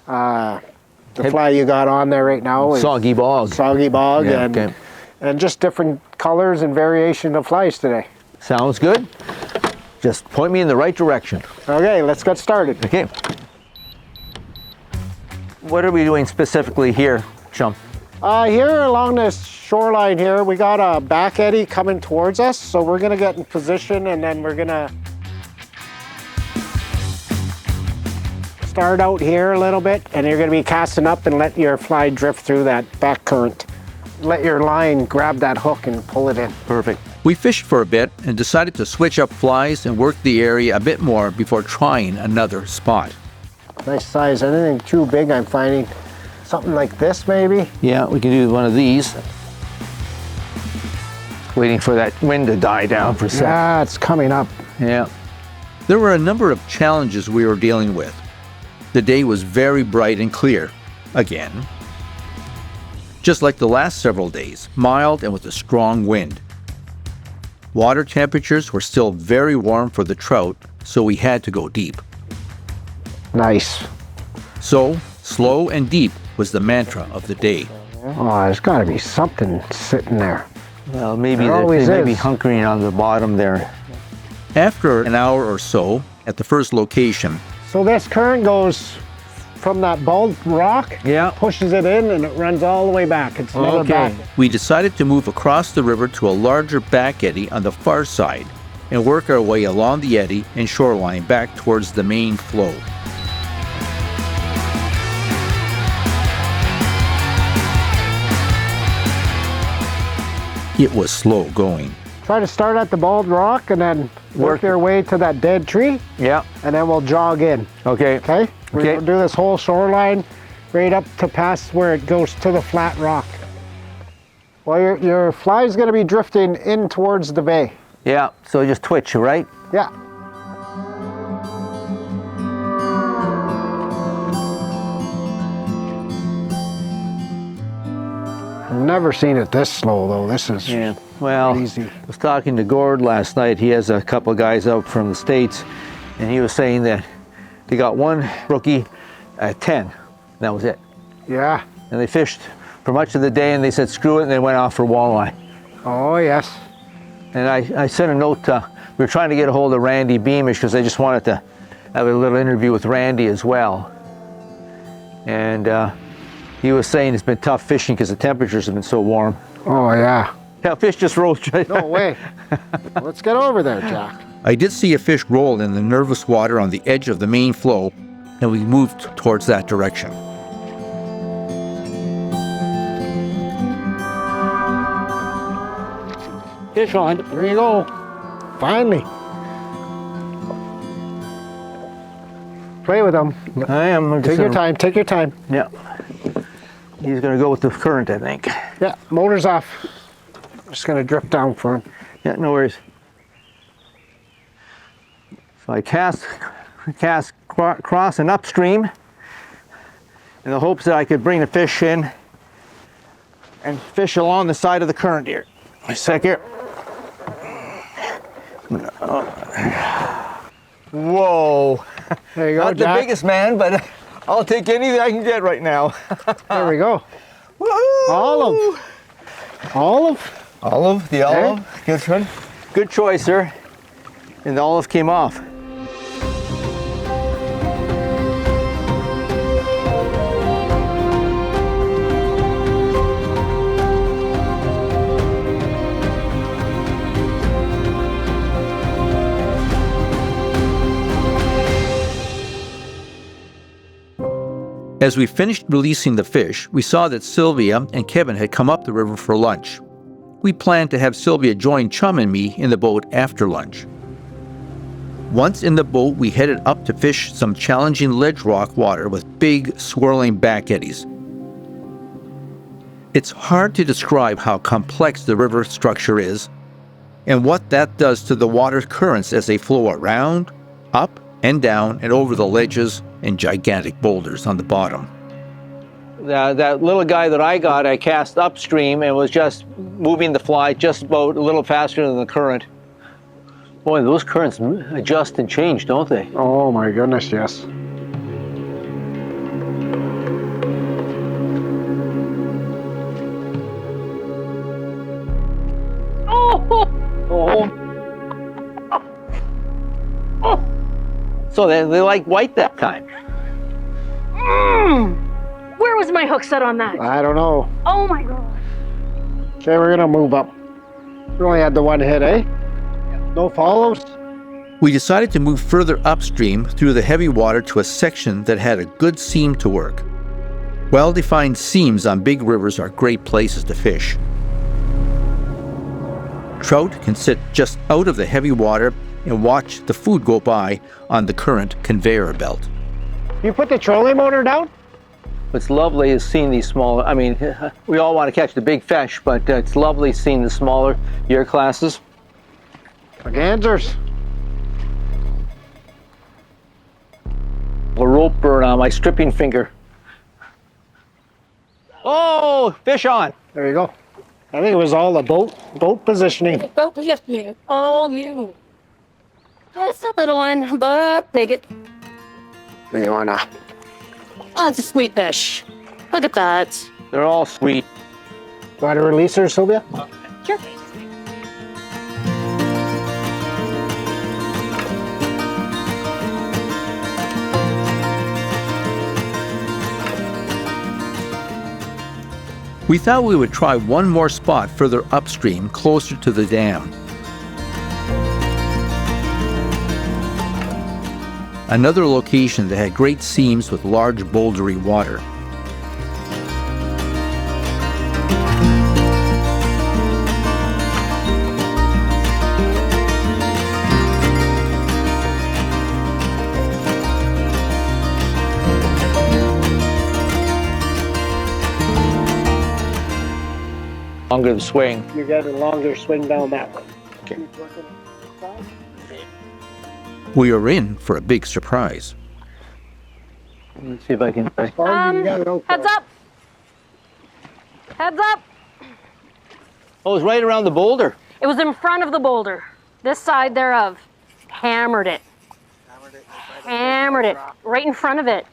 the fly you got on there right now is Soggy Bog. Soggy Bog, Yeah, and, okay. and just different colors and variation of flies today. Sounds good. Just point me in the right direction. Okay, let's get started. Okay. What are we doing specifically here, Chum? Here along this shoreline here, we got a back eddy coming towards us, so we're gonna get in position, and then we're gonna start out here a little bit, and you're gonna be casting up and let your fly drift through that back current. Let your line grab that hook and pull it in. Perfect. We fished for a bit and decided to switch up flies and work the area a bit more before trying another spot. Nice size. Anything too big, I'm finding something like this maybe. Yeah, we can do one of these. Waiting for that wind to die down for a second. Yeah, it's coming up. Yeah. There were a number of challenges we were dealing with. The day was very bright and clear, again. Just like the last several days, mild and with a strong wind. Water temperatures were still very warm for the trout, so we had to go deep. Nice. So, slow and deep was the mantra of the day. Oh, there's got to be something sitting there. Well, maybe There always they may be is. hunkering on the bottom there. After an hour or so, at the first location, So this current goes from that bald rock, Yeah. pushes it in, and it runs all the way back. It's never back. we decided to move across the river to a larger back eddy on the far side and work our way along the eddy and shoreline back towards the main flow. It was slow going. Try to start at the bald rock and then work your way to that dead tree, Yeah. and then we'll jog in. Okay. Okay? We're Okay. gonna do this whole shoreline right up to past where it goes to the flat rock. Well, your fly's gonna be drifting in towards the bay. Yeah, so just twitch, right? Yeah. I've never seen it this slow though. This is Well, easy. I was talking to Gord last night. He has a couple of guys out from the States, and he was saying that they got one brookie at 10. That was it. Yeah. And they fished for much of the day, and they said screw it, and they went off for walleye. Oh yes. And I sent a note. We were trying to get a hold of Randy Beamish because I just wanted to have a little interview with Randy as well. And he was saying it's been tough fishing because the temperatures have been so warm. Oh yeah. Yeah, fish just rolled. No way. Let's get over there, Jack. I did see a fish roll in the nervous water on the edge of the main flow, and we moved towards that direction. Fish on. There you go. Finally. Play with them. I am. Take your time. Take your time. Yeah. He's going to go with the current, I think. Yeah. Motor's off. Just going to drift down for him. Yeah, no worries. So I cast cross and upstream in the hopes that I could bring the fish in and fish along the side of the current here. A sec here. Whoa. There you go, Not Jack. the biggest man, but I'll take anything I can get right now. There we go. Woo! Olive. Olive. Olive, the olive. Good one. Good choice, sir. And the olive came off. As we finished releasing the fish, we saw that Silvia and Kevin had come up the river for lunch. We planned to have Silvia join Chum and me in the boat after lunch. Once in the boat, we headed up to fish some challenging ledge rock water with big, swirling back eddies. It's hard to describe how complex the river structure is and what that does to the water currents as they flow around, up and down and over the ledges and gigantic boulders on the bottom. That little guy that I got, I cast upstream and was just moving the fly just about a little faster than the current. Boy, those currents adjust and change, don't they? Oh my goodness, yes. So they like white that time. Where was my hook set on that? I don't know. Oh my god. Okay, we're gonna move up. We only had the one hit, eh? No follows? We decided to move further upstream through the heavy water to a section that had a good seam to work. Well-defined seams on big rivers are great places to fish. Trout can sit just out of the heavy water and watch the food go by on the current conveyor belt. You put the trolling motor down? What's lovely is seeing these smaller, I mean, we all want to catch the big fish, but it's lovely seeing the smaller year classes. Gansers. A rope burn on my stripping finger. Oh, fish on. There you go. I think it was all the boat positioning. Boat positioning. Oh, yeah. That's a little one, but take it. You wanna? Oh, it's a sweet fish. Look at that. They're all sweet. Want to release her, Silvia? Sure. We thought we would try one more spot further upstream, closer to the dam. Another location that had great seams with large bouldery water. Longer the swing. You get a longer swing down that way. We are in for a big surprise. Let's see if I can. Heads up. Heads up. Oh, it's right around the boulder. It was in front of the boulder. This side thereof. Hammered it. Hammered it. Right in front of it.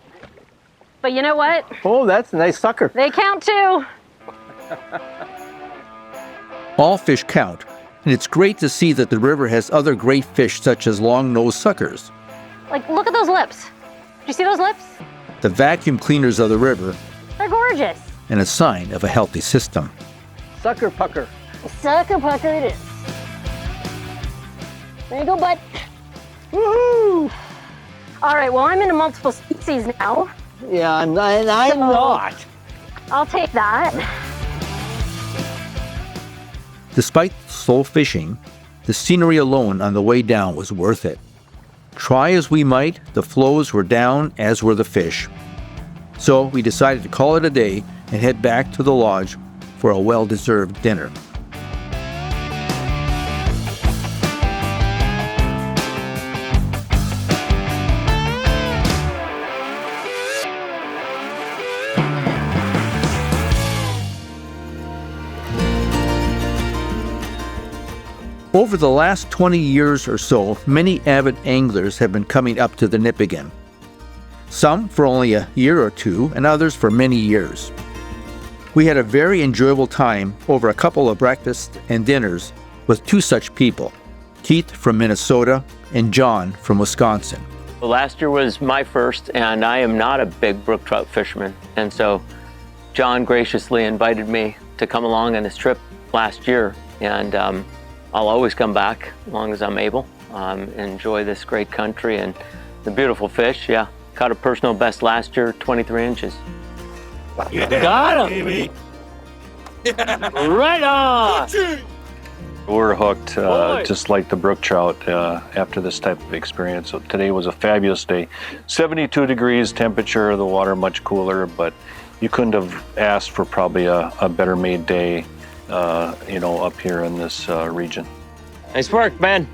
But you know what? Oh, that's a nice sucker. They count too. All fish count, and it's great to see that the river has other great fish such as long-nosed suckers. Like, look at those lips. Do you see those lips? The vacuum cleaners of the river, They're gorgeous. and a sign of a healthy system. Sucker pucker. Sucker pucker it is. There you go, bud. Woohoo! All right, well, I'm into multiple species now. Yeah, I'm not. I'll take that. Despite slow fishing, the scenery alone on the way down was worth it. Try as we might, the flows were down, as were the fish. So we decided to call it a day and head back to the lodge for a well-deserved dinner. Over the last 20 years or so, many avid anglers have been coming up to the Nipigon. Some for only a year or two, and others for many years. We had a very enjoyable time over a couple of breakfasts and dinners with two such people, Keith from Minnesota and John from Wisconsin. Well, last year was my first, and I am not a big brook trout fisherman. And so John graciously invited me to come along on this trip last year. And I'll always come back as long as I'm able. Enjoy this great country and the beautiful fish. Yeah, caught a personal best last year, 23 inches. Got him! Right on! We're hooked, just like the brook trout, after this type of experience. So today was a fabulous day. 72 degrees temperature, the water much cooler, but you couldn't have asked for probably a better made day, up here in this region. Nice work, man.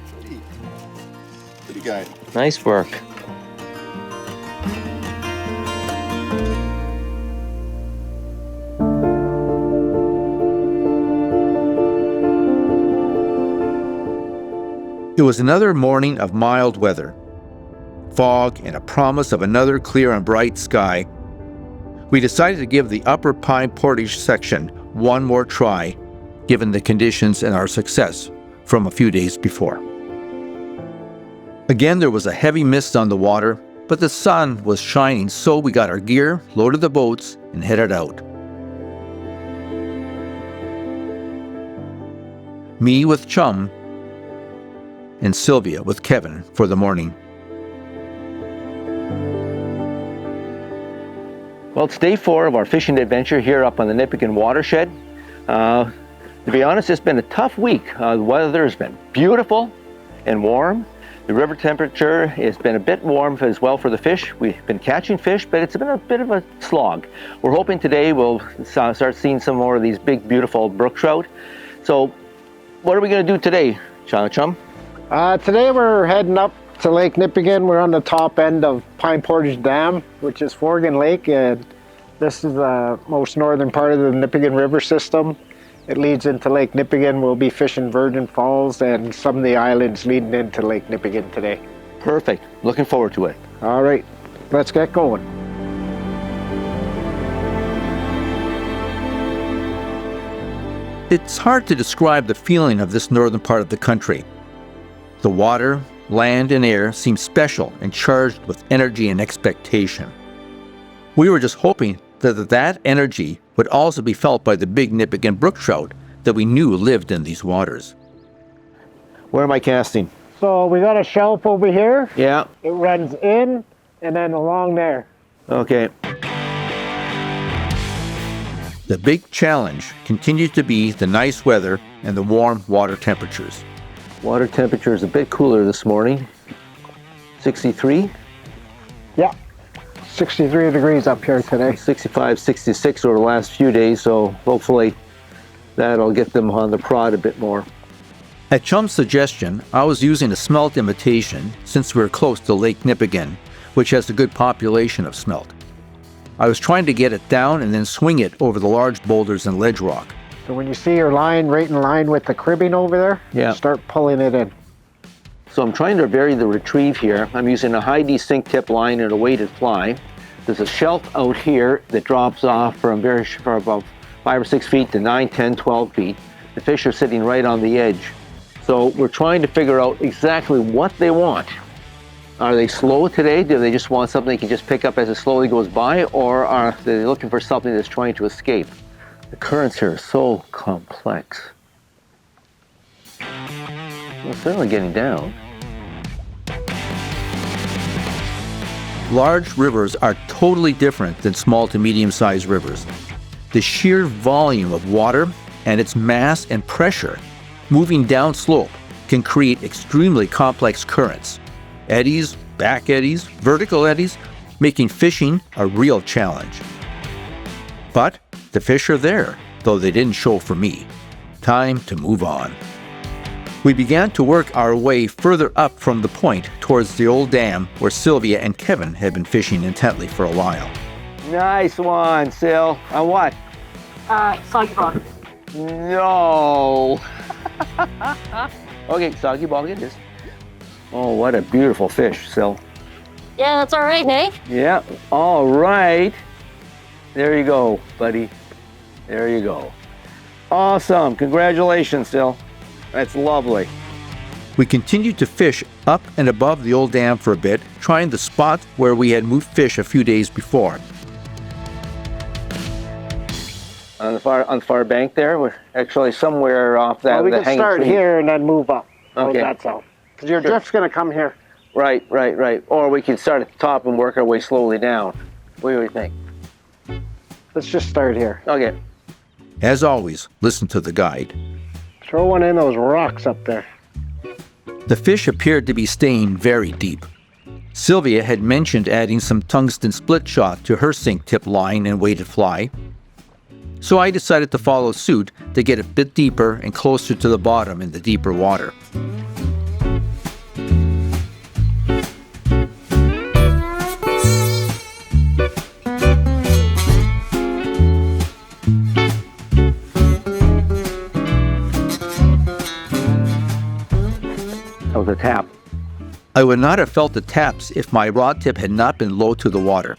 Good guy. Nice work. It was another morning of mild weather, fog, and a promise of another clear and bright sky. We decided to give the Upper Pine Portage section one more try, given the conditions and our success from a few days before. Again, there was a heavy mist on the water, but the sun was shining, so we got our gear, loaded the boats, and headed out. Me with Chum, and Silvia with Kevin for the morning. Well, it's day 4 of our fishing adventure here up on the Nipigon watershed. To be honest, it's been a tough week. The weather has been beautiful and warm. The river temperature has been a bit warm as well for the fish. We've been catching fish, but it's been a bit of a slog. We're hoping today we'll start seeing some more of these big, beautiful brook trout. So what are we going to do today, Chum? Today we're heading up to Lake Nipigon. We're on the top end of Pine Portage Dam, which is Forgan Lake, and this is the most northern part of the Nipigon River system. It leads into Lake Nipigon. We'll be fishing Virgin Falls and some of the islands leading into Lake Nipigon today. Perfect. Looking forward to it. All right, let's get going. It's hard to describe the feeling of this northern part of the country. The water, land, and air seem special and charged with energy and expectation. We were just hoping that energy would also be felt by the big Nipigon brook trout that we knew lived in these waters. Where am I casting? So we got a shelf over here. Yeah. It runs in and then along there. Okay. The big challenge continued to be the nice weather and the warm water temperatures. Water temperature is a bit cooler this morning. 63? Yeah, 63 degrees up here today. 65, 66 over the last few days, so hopefully that'll get them on the prod a bit more. At Chum's suggestion, I was using a smelt imitation since we were close to Lake Nipigon, which has a good population of smelt. I was trying to get it down and then swing it over the large boulders and ledge rock. So when you see your line right in line with the cribbing over there, Yeah. start pulling it in. So I'm trying to vary the retrieve here. I'm using a high desync tip line and a weighted fly. There's a shelf out here that drops off from about 5 or 6 feet to 9, 10, 12 feet. The fish are sitting right on the edge. So we're trying to figure out exactly what they want. Are they slow today? Do they just want something they can just pick up as it slowly goes by? Or are they looking for something that's trying to escape? The currents here are so complex. Well, it's certainly getting down. Large rivers are totally different than small to medium-sized rivers. The sheer volume of water and its mass and pressure moving downslope can create extremely complex currents. Eddies, back eddies, vertical eddies, making fishing a real challenge. But the fish are there, though they didn't show for me. Time to move on. We began to work our way further up from the point towards the old dam where Silvia and Kevin had been fishing intently for a while. Nice one, Sil. On what? Soggy bottom. No. Okay, soggy bog it is. Oh, what a beautiful fish, Sil. Yeah, that's all right, Nate. Yeah, all right. There you go, buddy. There you go. Awesome. Congratulations, Sil. That's lovely. We continued to fish up and above the old dam for a bit, trying the spot where we had moved fish a few days before. On the far bank there, we're actually somewhere off that. Well, we the can hanging start tree. here and then move up. Okay. Oh, that's all. Because your drift's going to come here. Right. Or we can start at the top and work our way slowly down. What do you think? Let's just start here. Okay. As always, listen to the guide. Throw one in those rocks up there. The fish appeared to be staying very deep. Silvia had mentioned adding some tungsten split shot to her sink tip line and weighted fly, so I decided to follow suit to get a bit deeper and closer to the bottom in the deeper water. That was a tap. I would not have felt the taps if my rod tip had not been low to the water.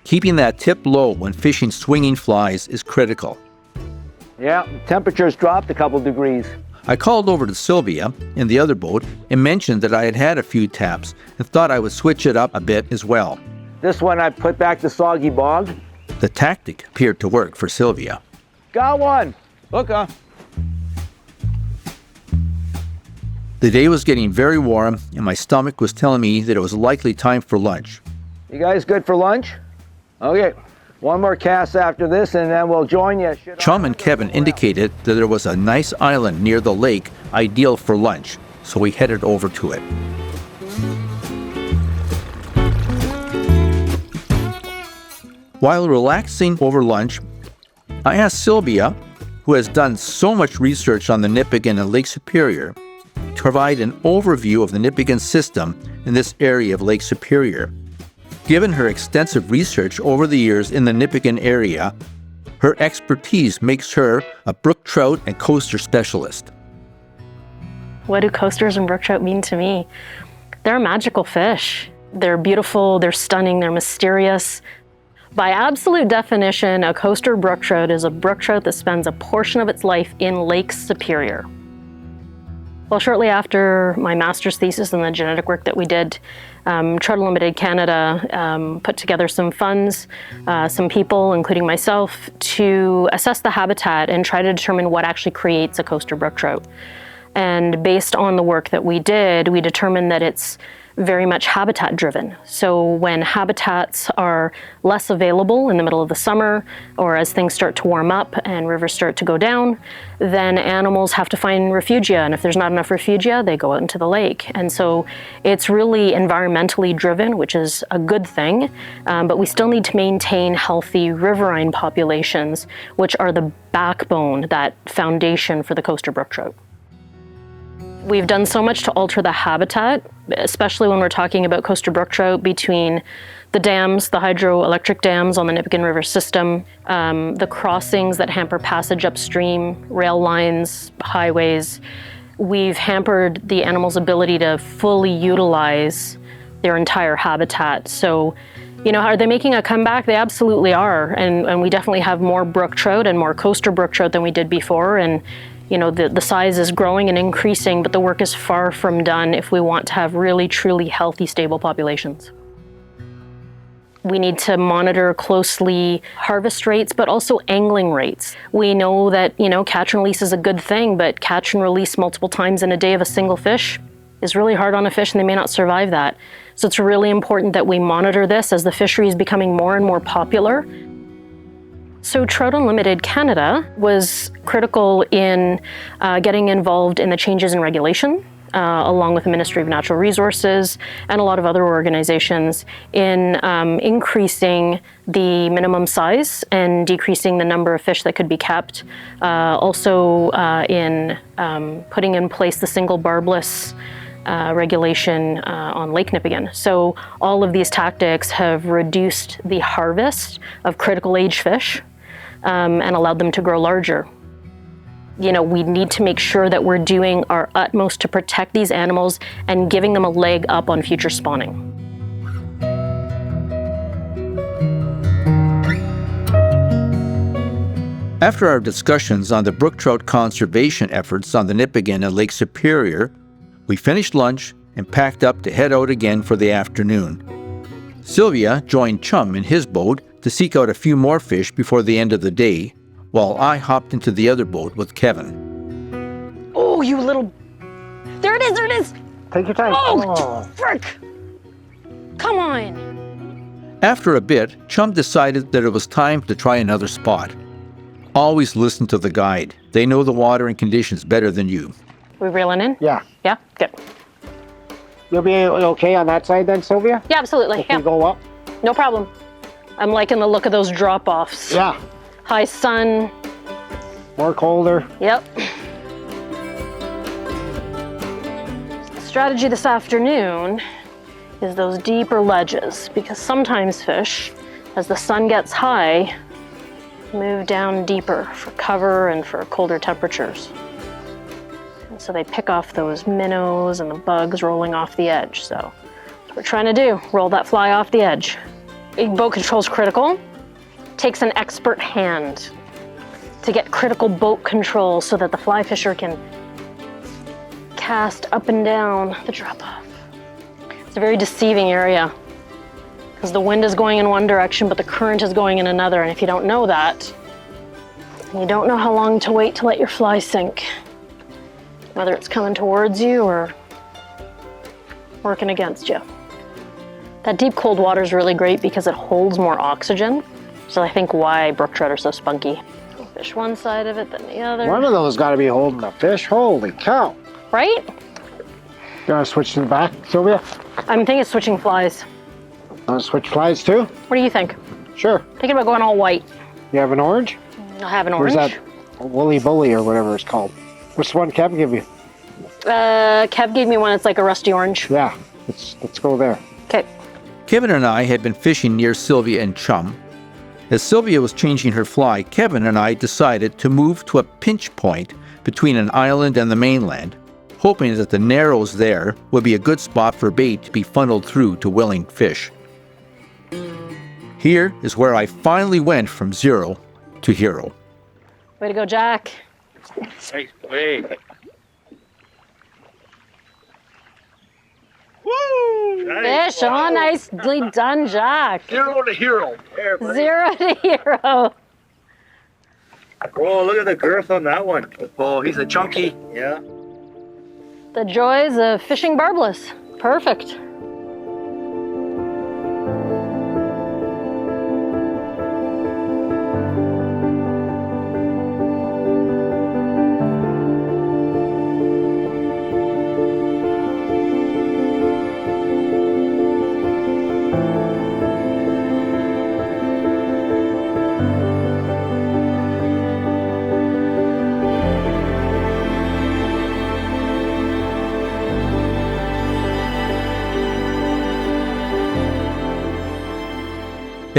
Keeping that tip low when fishing swinging flies is critical. Yeah, temperature's dropped a couple degrees. I called over to Silvia in the other boat and mentioned that I had had a few taps and thought I would switch it up a bit as well. This one I put back the soggy bog. The tactic appeared to work for Silvia. Got one. Look, The day was getting very warm and my stomach was telling me that it was likely time for lunch. You guys good for lunch? Okay, one more cast after this and then we'll join you. Chum and Kevin indicated that there was a nice island near the lake ideal for lunch, so we headed over to it. While relaxing over lunch, I asked Silvia, who has done so much research on the Nipigon and Lake Superior, to provide an overview of the Nipigon system in this area of Lake Superior. Given her extensive research over the years in the Nipigon area, her expertise makes her a brook trout and coaster specialist. What do coasters and brook trout mean to me? They're a magical fish. They're beautiful, they're stunning, they're mysterious. By absolute definition, a coaster brook trout is a brook trout that spends a portion of its life in Lake Superior. Well, shortly after my master's thesis and the genetic work that we did, Trout Unlimited Canada put together some funds, some people, including myself, to assess the habitat and try to determine what actually creates a coaster brook trout. And based on the work that we did, we determined that it's very much habitat driven. So when habitats are less available in the middle of the summer, or as things start to warm up and rivers start to go down, then animals have to find refugia. And if there's not enough refugia, they go out into the lake. And so it's really environmentally driven, which is a good thing. But we still need to maintain healthy riverine populations, which are the backbone, that foundation for the coaster brook trout. We've done so much to alter the habitat, especially when we're talking about coastal brook trout, between the dams, the hydroelectric dams on the Nipigon River system, the crossings that hamper passage upstream, rail lines, highways. We've hampered the animals' ability to fully utilize their entire habitat. So, you know, are they making a comeback? They absolutely are. And we definitely have more brook trout and more coastal brook trout than we did before. And, you know, the size is growing and increasing, but the work is far from done if we want to have really, truly healthy, stable populations. We need to monitor closely harvest rates, but also angling rates. We know that, you know, catch and release is a good thing, but catch and release multiple times in a day of a single fish is really hard on a fish, and they may not survive that. So it's really important that we monitor this as the fishery is becoming more and more popular. So Trout Unlimited Canada was critical in getting involved in the changes in regulation, along with the Ministry of Natural Resources and a lot of other organizations, in increasing the minimum size and decreasing the number of fish that could be kept. Also in putting in place the single barbless regulation on Lake Nipigon. So all of these tactics have reduced the harvest of critical age fish and allowed them to grow larger. You know, we need to make sure that we're doing our utmost to protect these animals and giving them a leg up on future spawning. After our discussions on the brook trout conservation efforts on the Nipigon and Lake Superior, we finished lunch and packed up to head out again for the afternoon. Silvia joined Chum in his boat to seek out a few more fish before the end of the day, while I hopped into the other boat with Kevin. Oh, you little... There it is, there it is! Take your time. Oh, frick! Come on! After a bit, Chum decided that it was time to try another spot. Always listen to the guide. They know the water and conditions better than you. We reeling in? Yeah. Yeah? Good. You'll be okay on that side then, Sylvia? Yeah, absolutely. If we go up? No problem. I'm liking the look of those drop-offs. Yeah. High sun. More colder. Yep. The strategy this afternoon is those deeper ledges, because sometimes fish, as the sun gets high, move down deeper for cover and for colder temperatures. And so they pick off those minnows and the bugs rolling off the edge. So that's what we're trying to do, roll that fly off the edge. Boat control is critical. Takes an expert hand to get critical boat control so that the fly fisher can cast up and down the drop-off. It's a very deceiving area because the wind is going in one direction, but the current is going in another. And if you don't know that, you don't know how long to wait to let your fly sink, whether it's coming towards you or working against you. That deep cold water is really great because it holds more oxygen. So I think why brook trout are so spunky. Fish one side of it, then the other. One of those got to be holding a fish. Holy cow. Right? You want to switch to the back, Sylvia? I'm thinking of switching flies. Want to switch flies too? What do you think? Sure. Thinking about going all white. You have an orange? I have an Or is orange. that Woolly Bully or whatever it's called? Which one Kev give you? Kev gave me one that's like a rusty orange. Yeah, let's go there. Okay. Kevin and I had been fishing near Sylvia and Chum. As Sylvia was changing her fly, Kevin and I decided to move to a pinch point between an island and the mainland, hoping that the narrows there would be a good spot for bait to be funneled through to willing fish. Here is where I finally went from zero to hero. Way to go, Jack. Hey, wait. Fish, oh, nicely done, Jack. 0 to hero. There, buddy. 0 to hero. Oh, look at the girth on that one. Oh, he's a chunky. Yeah. The joys of fishing barbless. Perfect.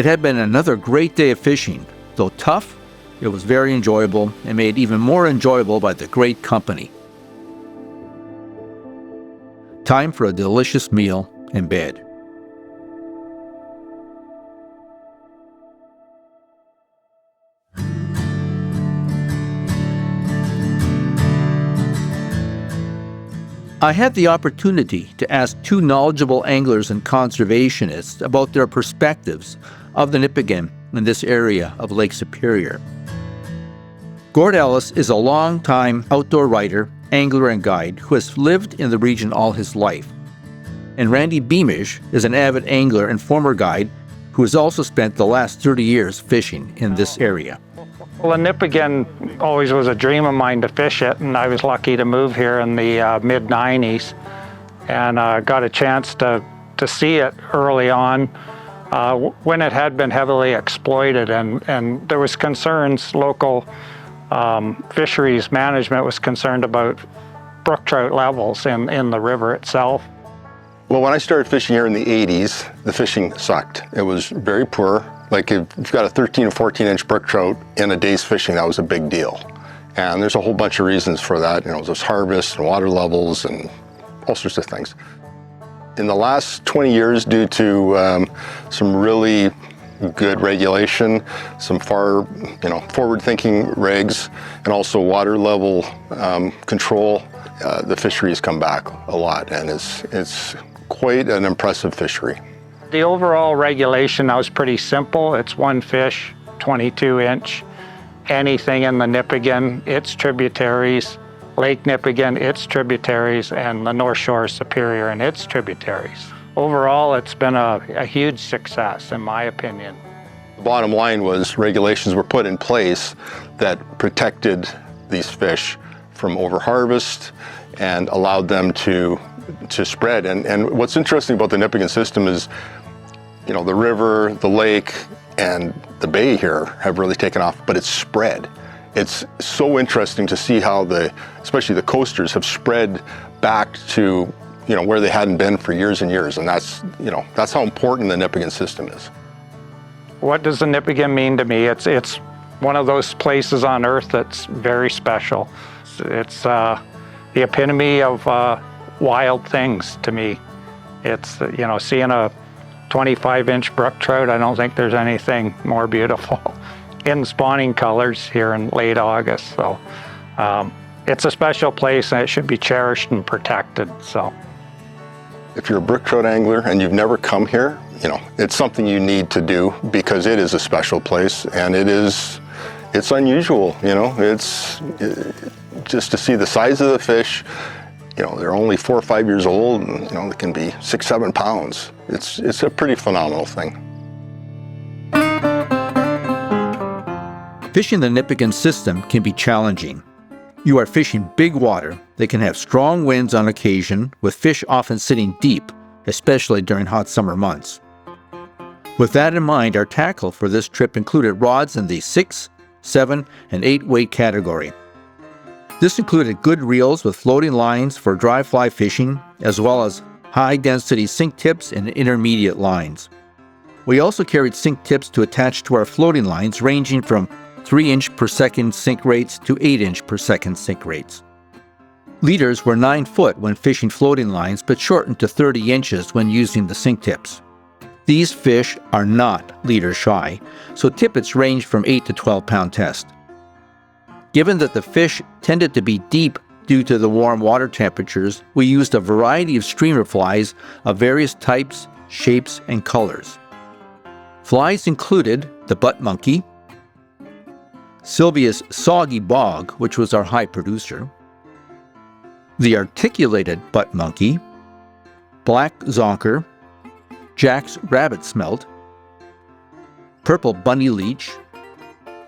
It had been another great day of fishing. Though tough, it was very enjoyable and made even more enjoyable by the great company. Time for a delicious meal and bed. I had the opportunity to ask two knowledgeable anglers and conservationists about their perspectives of the Nipigon in this area of Lake Superior. Gord Ellis is a long-time outdoor writer, angler, and guide who has lived in the region all his life. And Randy Beamish is an avid angler and former guide who has also spent the last 30 years fishing in this area. Well, the Nipigon always was a dream of mine to fish it, and I was lucky to move here in the mid-90s and got a chance to see it early on when it had been heavily exploited, and there was concerns. Local fisheries management was concerned about brook trout levels in the river itself. Well, when I started fishing here in the 80s, the fishing sucked. It was very poor. Like if you've got a 13 or 14 inch brook trout in a day's fishing, that was a big deal. And there's a whole bunch of reasons for that. You know, there's harvest and water levels and all sorts of things. In the last 20 years, due to some really good regulation, some forward-thinking regs, and also water level control, the fishery's come back a lot, and it's quite an impressive fishery. The overall regulation now is pretty simple. It's one fish, 22 inch. Anything in the Nipigon, its tributaries, Lake Nipigon, its tributaries, and the North Shore Superior and its tributaries. Overall, it's been a huge success, in my opinion. The bottom line was regulations were put in place that protected these fish from overharvest and allowed them to spread. And what's interesting about the Nipigon system is, you know, the river, the lake, and the bay here have really taken off, but it's spread. It's so interesting to see how especially the coasters have spread back to, you know, where they hadn't been for years and years, and that's how important the Nipigon system is. What does the Nipigon mean to me? It's one of those places on earth that's very special. It's the epitome of wild things to me. It's, you know, seeing a 25-inch brook trout, I don't think there's anything more beautiful in spawning colors here in late August. So it's a special place, and it should be cherished and protected. So if you're a brook trout angler and you've never come here, you know, it's something you need to do because it is a special place, and it's unusual. You know, it's just to see the size of the fish. You know, they're only 4 or 5 years old, and, you know, they can be 6-7 pounds. It's a pretty phenomenal thing. Fishing the Nipigon system can be challenging. You are fishing big water that can have strong winds on occasion, with fish often sitting deep, especially during hot summer months. With that in mind, our tackle for this trip included rods in the 6, 7, and 8 weight category. This included good reels with floating lines for dry fly fishing, as well as high-density sink tips and intermediate lines. We also carried sink tips to attach to our floating lines, ranging from 3-inch per second sink rates to 8-inch per second sink rates. Leaders were 9 foot when fishing floating lines, but shortened to 30 inches when using the sink tips. These fish are not leader shy, so tippets range from 8 to 12 pound test. Given that the fish tended to be deep due to the warm water temperatures, we used a variety of streamer flies of various types, shapes, and colors. Flies included the butt monkey, Silvia's soggy bog, which was our high producer, the articulated butt monkey, black zonker, Jack's rabbit smelt, purple bunny leech,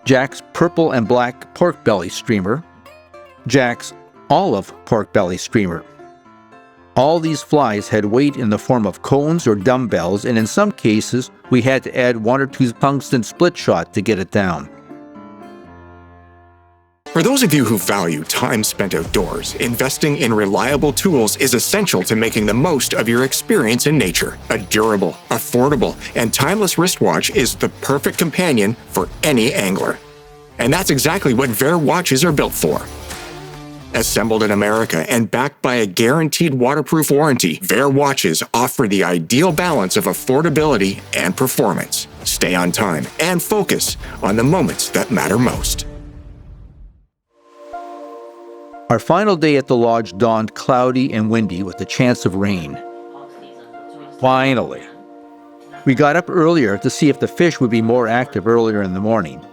Jack's purple and black pork belly streamer, Jack's olive pork belly streamer. All these flies had weight in the form of cones or dumbbells, and in some cases we had to add 1 or 2 tungsten split shot to get it down. For those of you who value time spent outdoors, investing in reliable tools is essential to making the most of your experience in nature. A durable, affordable, and timeless wristwatch is the perfect companion for any angler. And that's exactly what Vair watches are built for. Assembled in America and backed by a guaranteed waterproof warranty, Vair watches offer the ideal balance of affordability and performance. Stay on time and focus on the moments that matter most. Our final day at the lodge dawned cloudy and windy with a chance of rain. Finally. We got up earlier to see if the fish would be more active earlier in the morning.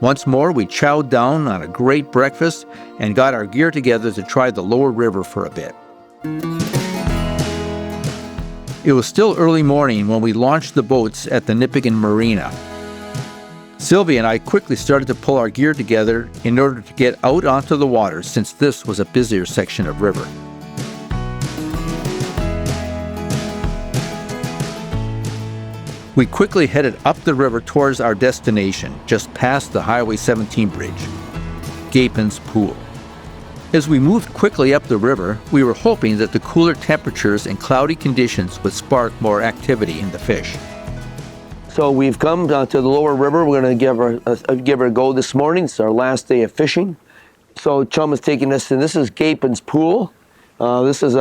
Once more, we chowed down on a great breakfast and got our gear together to try the lower river for a bit. It was still early morning when we launched the boats at the Nipigon Marina. Silvia and I quickly started to pull our gear together in order to get out onto the water since this was a busier section of river. We quickly headed up the river towards our destination, just past the Highway 17 bridge, Gapin's Pool. As we moved quickly up the river, we were hoping that the cooler temperatures and cloudy conditions would spark more activity in the fish. So we've come to the lower river. We're going to give her a go this morning. It's our last day of fishing. So Chum is taking us, and this is Gapin's Pool. This is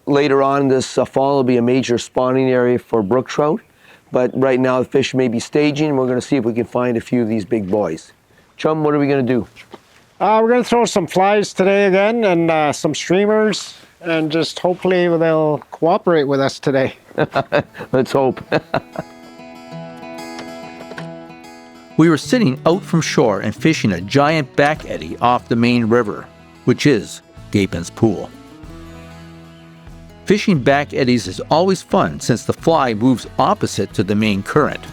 later on this fall will be a major spawning area for brook trout. But right now the fish may be staging. We're going to see if we can find a few of these big boys. Chum, what are we going to do? We're going to throw some flies today again and some streamers, and just hopefully they'll cooperate with us today. Let's hope. We were sitting out from shore and fishing a giant back eddy off the main river, which is Gapin's Pool. Fishing back eddies is always fun since the fly moves opposite to the main current.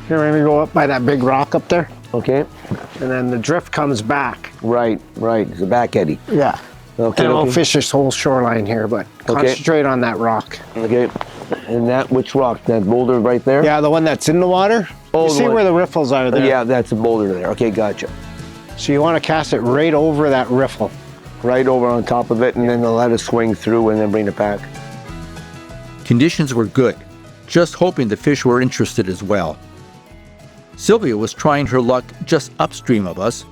Here, we're going to go up by that big rock up there. Okay. And then the drift comes back. Right. It's a back eddy. Yeah. Okay. And we'll fish this whole shoreline here, but concentrate on that rock. Okay. And which rock? That boulder right there? Yeah, the one that's in the water. Oh, you see where the riffles are there? Yeah, that's a boulder there. Okay, gotcha. So you want to cast it right over that riffle. Right over on top of it, and then they'll let it swing through and then bring it back. Conditions were good, just hoping the fish were interested as well. Silvia was trying her luck just upstream of us,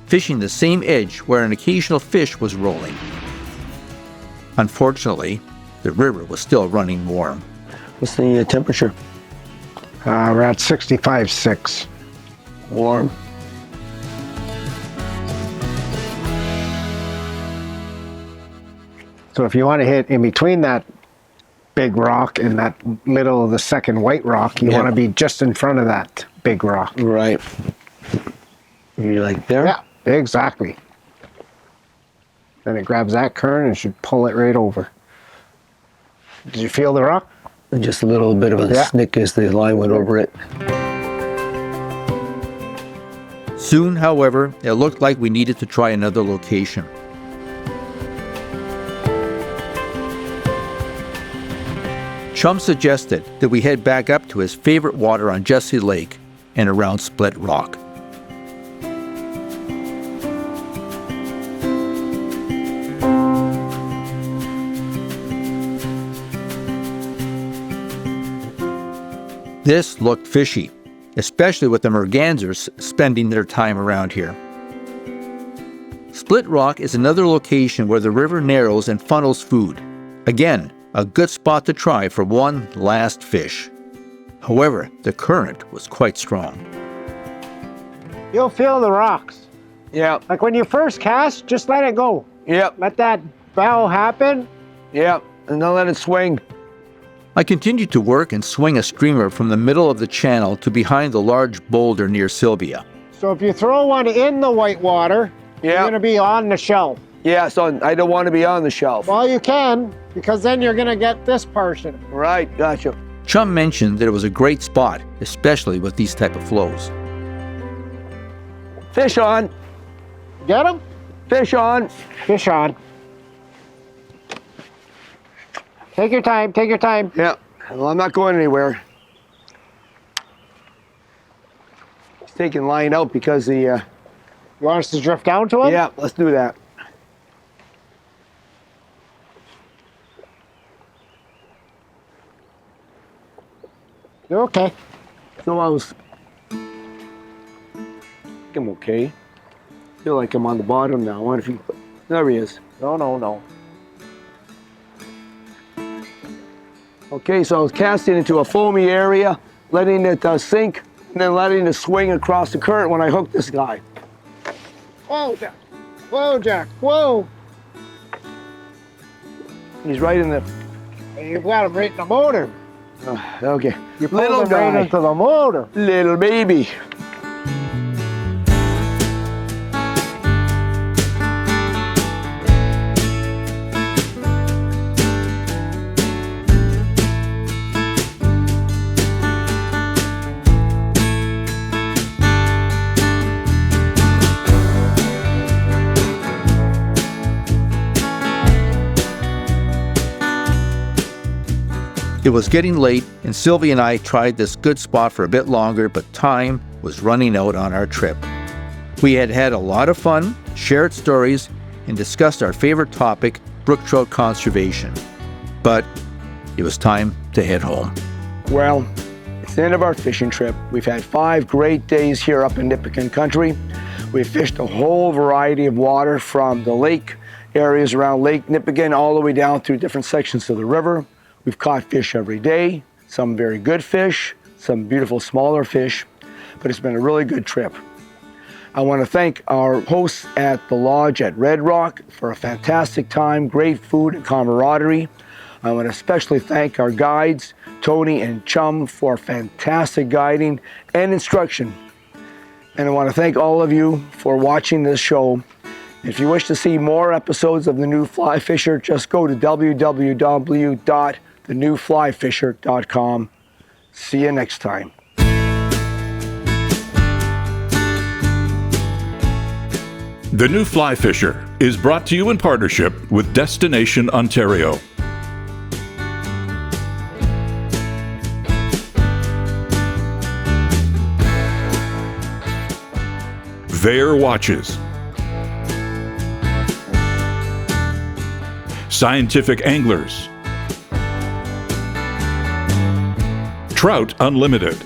fishing the same edge where an occasional fish was rolling. Unfortunately, the river was still running warm. What's the temperature? We're at 65.6. Warm. So if you want to hit in between that big rock and that little, the second white rock, you want to be just in front of that big rock. Right. You're like there? Yeah, exactly. Then it grabs that current and should pull it right over. Did you feel the rock? Just a little bit of a snick as the line went over it. Soon, however, it looked like we needed to try another location. Chum suggested that we head back up to his favorite water on Jesse Lake and around Split Rock. This looked fishy, especially with the mergansers spending their time around here. Split Rock is another location where the river narrows and funnels food. Again, a good spot to try for one last fish. However, the current was quite strong. You'll feel the rocks. Yeah. Like when you first cast, just let it go. Yep. Let that bow happen. Yep. And then let it swing. I continued to work and swing a streamer from the middle of the channel to behind the large boulder near Silvia. So if you throw one in the white water, you're going to be on the shelf. Yeah, so I don't want to be on the shelf. Well, you can, because then you're going to get this portion. Right, gotcha. Chum mentioned that it was a great spot, especially with these type of flows. Fish on. Get him? Fish on. Fish on. Take your time, take your time. Yeah, well, I'm not going anywhere. He's taking line out because the You want us to drift down to him? Yeah, let's do that. You're okay. So I think I'm okay. Feel like I'm on the bottom now. I wonder if he, there he is. No. Okay, so I was casting into a foamy area, letting it sink, and then letting it swing across the current when I hooked this guy. Whoa, Jack. Whoa, Jack. Whoa. He's right in the... You've got him right in the motor. Okay. You pulled him right into the motor. Little baby. It was getting late, and Silvia and I tried this good spot for a bit longer, but time was running out on our trip. We had had a lot of fun, shared stories, and discussed our favorite topic, brook trout conservation. But it was time to head home. Well, it's the end of our fishing trip. We've had 5 great days here up in Nipigon country. We've fished a whole variety of water from the lake areas around Lake Nipigon all the way down through different sections of the river. We've caught fish every day, some very good fish, some beautiful smaller fish, but it's been a really good trip. I want to thank our hosts at the lodge at Red Rock for a fantastic time, great food and camaraderie. I want to especially thank our guides, Tony and Chum, for fantastic guiding and instruction. And I want to thank all of you for watching this show. If you wish to see more episodes of The New Fly Fisher, just go to www.thenewflyfisher.com. See you next time. The New Fly Fisher is brought to you in partnership with Destination Ontario. Vair Watches. Scientific Anglers. Trout Unlimited.